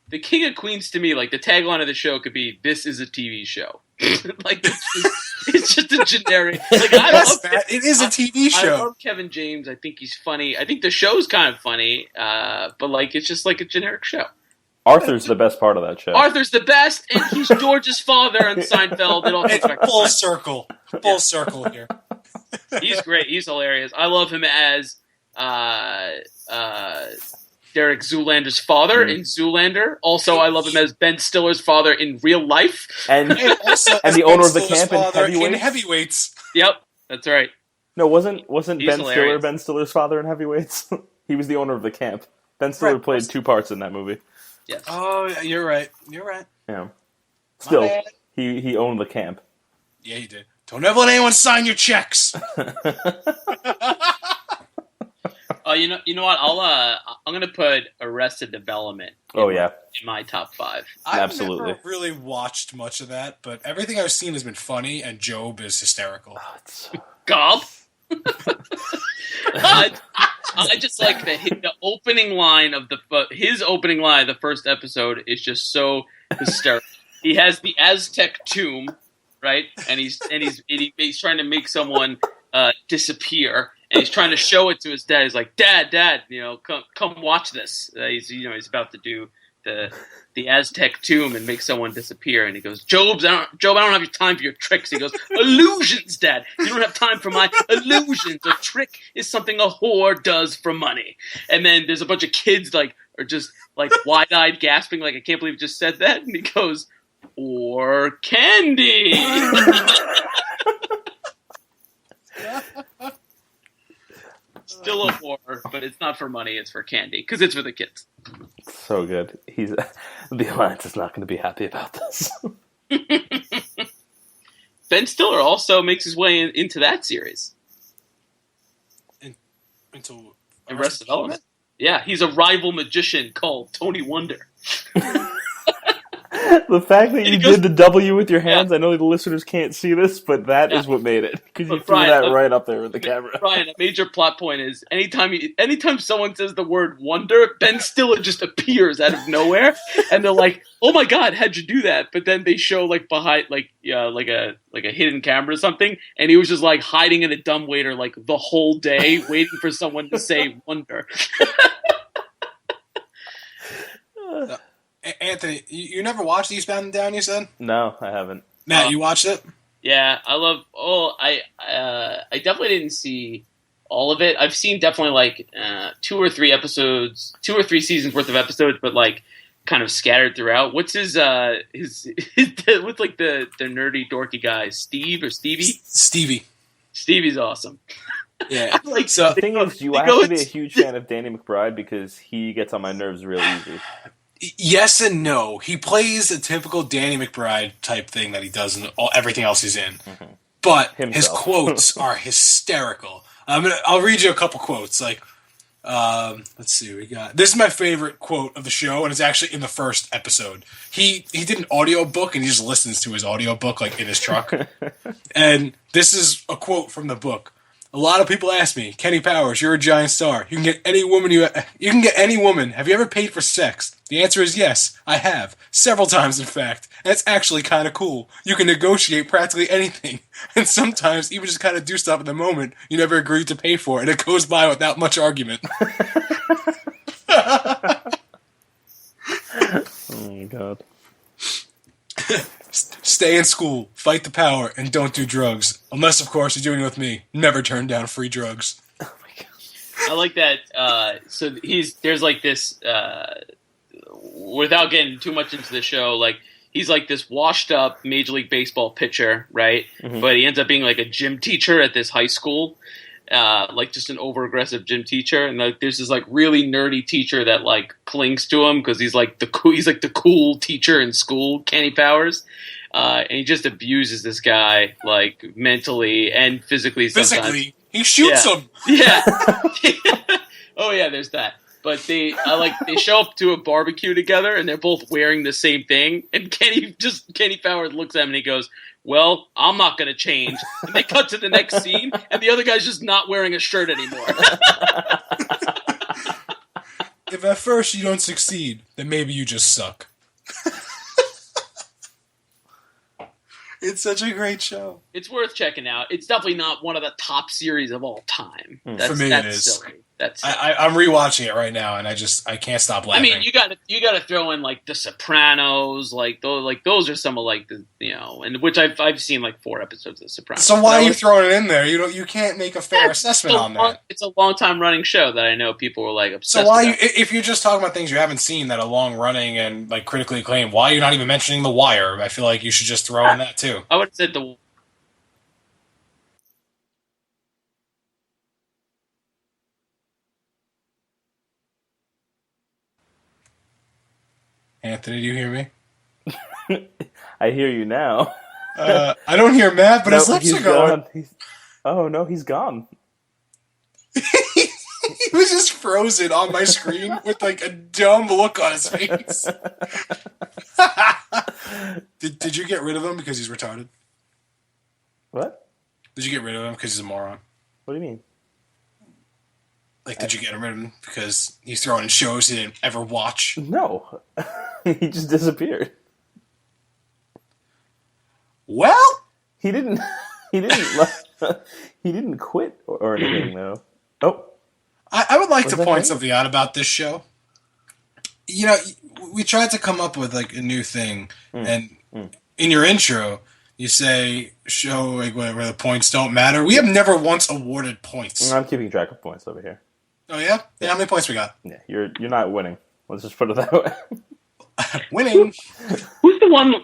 The King of Queens to me, the tagline of the show could be "This is a TV show." It's just a generic. It is a TV show. I love Kevin James. I think he's funny. I think the show's kind of funny, but it's just a generic show. Arthur's the best part of that show. Arthur's the best, and he's George's father on Seinfeld. It all comes back to full circle. Full circle here. He's great. He's hilarious. I love him as Derek Zoolander's father in Zoolander. Also, I love him as Ben Stiller's father in real life. And the owner of the camp in Heavyweights. Yep, that's right. No, wasn't Ben Stiller Ben Stiller's father in Heavyweights? He was the owner of the camp. Ben Stiller played 2 parts in that movie. Yes. Oh, you're right. Yeah. Still, he owned the camp. Yeah, he did. Don't ever let anyone sign your checks. Oh, you know what? I'm gonna put Arrested Development. In my top 5. I've never really watched much of that, but everything I've seen has been funny, and Job is hysterical. Gob. I just like the opening line of his opening line of the first episode is just so hysterical. He has the Aztec tomb, right? And he's trying to make someone disappear, and he's trying to show it to his dad. He's like, Dad, come watch this. He's about to do the Aztec tomb and make someone disappear, and he goes, Job, I don't have time for your tricks. He goes, illusions, Dad. You don't have time for my illusions. A trick is something a whore does for money. And then there's a bunch of kids are just wide-eyed gasping, like, I can't believe you just said that. And he goes, or candy. Still a whore, but it's not for money, it's for candy, because it's for the kids. So good. The Alliance is not going to be happy about this. Ben Stiller also makes his way into that series. Into Arrested Development? Yeah, he's a rival magician called Tony Wonder. The fact that you did the W with your hands, I know the listeners can't see this, but that is what made it. Because you threw that right up there with the camera. Brian, a major plot point is anytime someone says the word wonder, Ben Stiller just appears out of nowhere, and they're like, "Oh my God, how'd you do that?" But then they show behind like a hidden camera or something, and he was just hiding in a dumbwaiter the whole day, waiting for someone to say wonder. Anthony, you never watched Eastbound and Down, you said? No, I haven't. Matt, you watched it? Yeah, I love... I definitely didn't see all of it. I've seen definitely 2 or 3 episodes, 2 or 3 seasons worth of episodes, but kind of scattered throughout. What's his what's the nerdy dorky guy? Steve or Stevie? Stevie. Stevie's awesome. Yeah. So the thing is, you have to be a huge fan of Danny McBride because he gets on my nerves real easy. Yes and no. He plays a typical Danny McBride type thing that he does in everything else he's in. Mm-hmm. But his quotes are hysterical. I'll read you a couple quotes. Let's see, we got... This is my favorite quote of the show, and it's actually in the first episode. He did an audiobook, and he just listens to his audiobook, in his truck. And this is a quote from the book. A lot of people ask me, Kenny Powers, you're a giant star. You can get any woman. You can get any woman. Have you ever paid for sex? The answer is yes, I have. Several times, in fact. And it's actually kind of cool. You can negotiate practically anything. And sometimes even just kind of do stuff in the moment you never agreed to pay for, and it goes by without much argument. Oh, my God. Stay in school, fight the power, and don't do drugs. Unless, of course, you're doing it with me. Never turn down free drugs. Oh my God. I like that. So there's this, without getting too much into the show, he's this washed up Major League Baseball pitcher, right? Mm-hmm. But he ends up being a gym teacher at this high school. Just an over-aggressive gym teacher, and there's this really nerdy teacher that clings to him because he's the cool teacher in school, Kenny Powers, and he just abuses this guy mentally and physically. Sometimes. Physically, he shoots him. Yeah. Oh yeah, there's that. But they show up to a barbecue together, and they're both wearing the same thing. And Kenny Powers looks at him and he goes, "Well, I'm not going to change." And they cut to the next scene, and the other guy's just not wearing a shirt anymore. If at first you don't succeed, then maybe you just suck. It's such a great show. It's worth checking out. It's definitely not one of the top series of all time. For me, it is. Silly. I'm rewatching it right now, and I can't stop laughing. I mean, you got to throw in The Sopranos, those are some of and which I've seen 4 episodes of The Sopranos. So why are you throwing it in there? You can't make a fair assessment on that. It's a long time running show that I know people were obsessed. So why if you're just talking about things you haven't seen that are long running and critically acclaimed, why are you not even mentioning The Wire? I feel like you should just throw in that too. I would have said the. Anthony, do you hear me? I hear you now. I don't hear Matt, but his lips are going. Oh no, he's gone. He was just frozen on my screen with like a dumb look on his face. Did you get rid of him because he's retarded? What? Did you get rid of him because he's a moron? What do you mean? Like, did you get rid of him because he's throwing in shows he didn't ever watch? No. He just disappeared. Well, he didn't he didn't quit or anything though. Oh. I would like to point something out about this show. You know, we tried to come up with like a new thing, and in your intro, you say show like where the points don't matter. We have never once awarded points. I'm keeping track of points over here. Oh yeah? Yeah, how many points we got? Yeah, you're not winning. Let's just put it that way. Winning. Who's the one?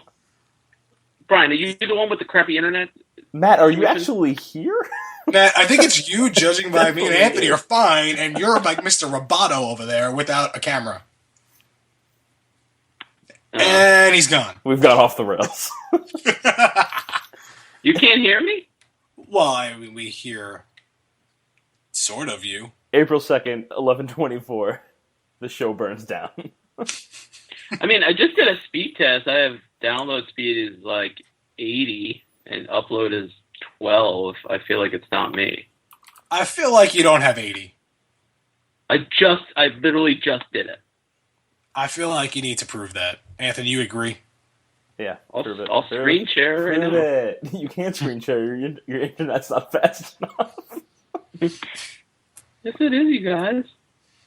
Brian, are you the one with the crappy internet? Matt, are you actually here? Matt, I think it's you, judging by me and Anthony are fine, and you're like Mr. Roboto over there without a camera. And he's gone. We've got off the rails. You can't hear me? Well, I mean, we hear sort of you. April 2nd, 11:24. The show burns down. I mean, I just did a speed test. I have download speed is like 80 and upload is 12. I feel like it's not me. I feel like you don't have 80. I literally just did it. I feel like you need to prove that. Anthony, you agree? Yeah, prove it. I'll screen share right now. Prove it. You can't screen share. Your internet's not fast enough. Yes, it is, you guys.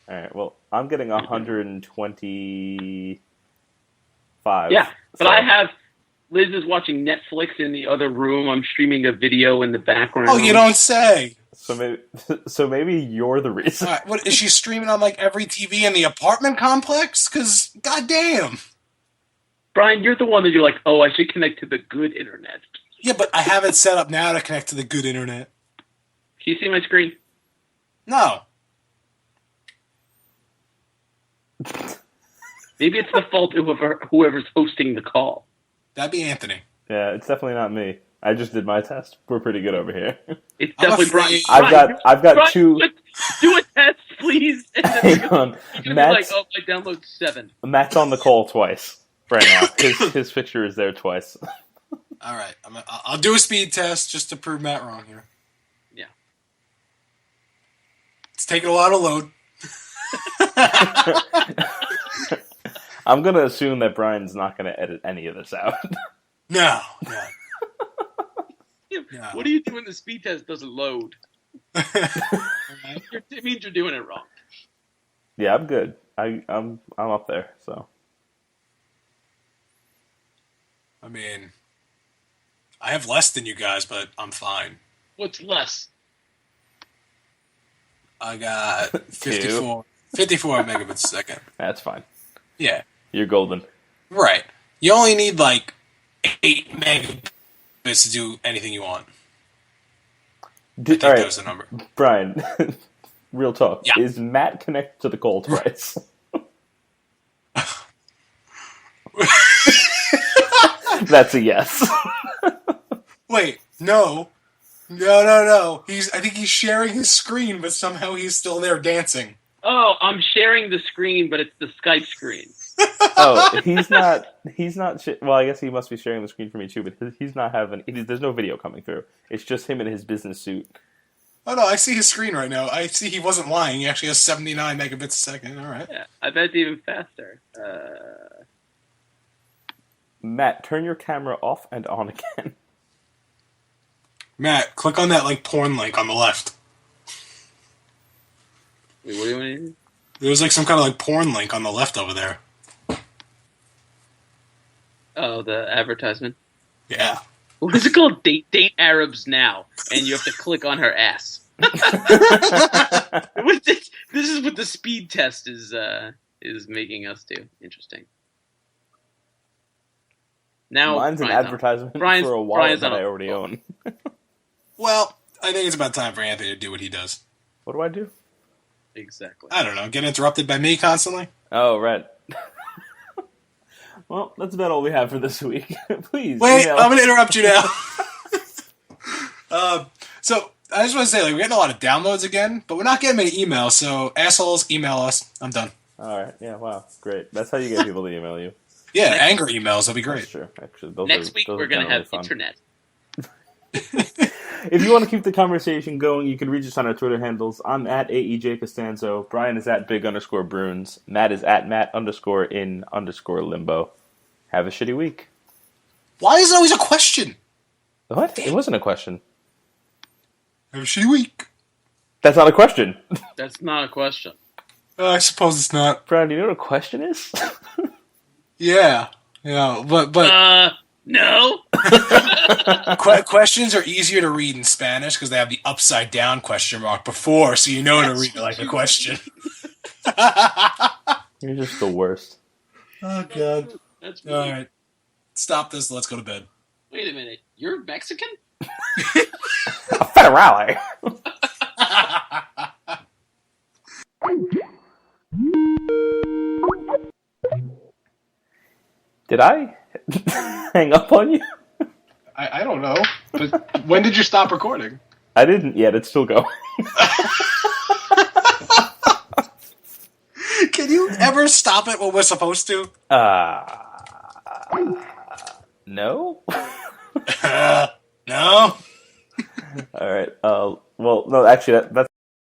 All right. Well, I'm getting 125. Yeah, but I have. Liz is watching Netflix in the other room. I'm streaming a video in the background. Oh, you don't say. So maybe you're the reason. All right, what is she streaming on? Like every TV in the apartment complex? Because goddamn. Brian, you're the one that you're like, oh, I should connect to the good internet. Yeah, but I have it set up now to connect to the good internet. Can you see my screen? No. Maybe it's the fault of whoever's hosting the call. That'd be Anthony. Yeah, it's definitely not me. I just did my test. We're pretty good over here. It's definitely Brian. I've got Brian, two. Do a test, please. Hang on. You're gonna be like, oh, I download 7. Matt's on the call twice right now. His picture is there twice. All right, I'll do a speed test just to prove Matt wrong here. Yeah. It's taking a lot of load. I'm going to assume that Brian's not going to edit any of this out. No. What do you do when the speed test doesn't load? It means you're doing it wrong. Yeah, I'm good. I'm up there, so. I mean, I have less than you guys, but I'm fine. What's less? I got 54 megabits a second. That's fine. Yeah. You're golden. Right. You only need like 8 megabits to do anything you want. I think that was the number. Brian, real talk. Yeah. Is Matt connected to the call twice? That's a yes. Wait, no. I think he's sharing his screen, but somehow he's still there dancing. Oh, I'm sharing the screen, but it's the Skype screen. Oh, he's not. Well, I guess he must be sharing the screen for me too, but he's not having. There's no video coming through. It's just him in his business suit. Oh no, I see his screen right now. I see he wasn't lying. He actually has 79 megabits a second. All right. Yeah, I bet it's even faster. Matt, turn your camera off and on again. Matt, click on that like porn link on the left. Wait, what do you mean? There was like some kind of like porn link on the left over there. Oh, the advertisement? Yeah. What is it called? Date Arabs now. And you have to click on her ass. This is what the speed test is making us do. Interesting. Now mine's an advertisement for a wallet that I already own. Well, I think it's about time for Anthony to do what he does. What do I do? Exactly. I don't know. Get interrupted by me constantly? Oh, right. Well, that's about all we have for this week. Please. Wait, I'm going to interrupt you now. So, I just want to say, like, we're getting a lot of downloads again, but we're not getting many emails. So assholes, email us. I'm done. All right. Yeah. Wow. Great. That's how you get people to email you. Yeah, anger emails. That'd be great. That's true. Actually, next week we're gonna have internet. If you want to keep the conversation going, you can reach us on our Twitter handles. I'm at AEJ Costanzo. Brian is at Big_Bruins. Matt is at Matt_in_limbo. Have a shitty week. Why is it always a question? What? Damn. It wasn't a question. Have a shitty week. That's not a question. That's not a question. I suppose it's not. Brian, do you know what a question is? Yeah. Yeah, but no. Questions are easier to read in Spanish because they have the upside down question mark before, so you know to read it like a question. You're just the worst. Oh God. That's all right. Stop this. Let's go to bed. Wait a minute. You're Mexican? A federale. Did I hang up on you? I don't know. But when did you stop recording? I didn't yet. It's still going. Can you ever stop it when we're supposed to? No. No. All right. Well, no. Actually, that's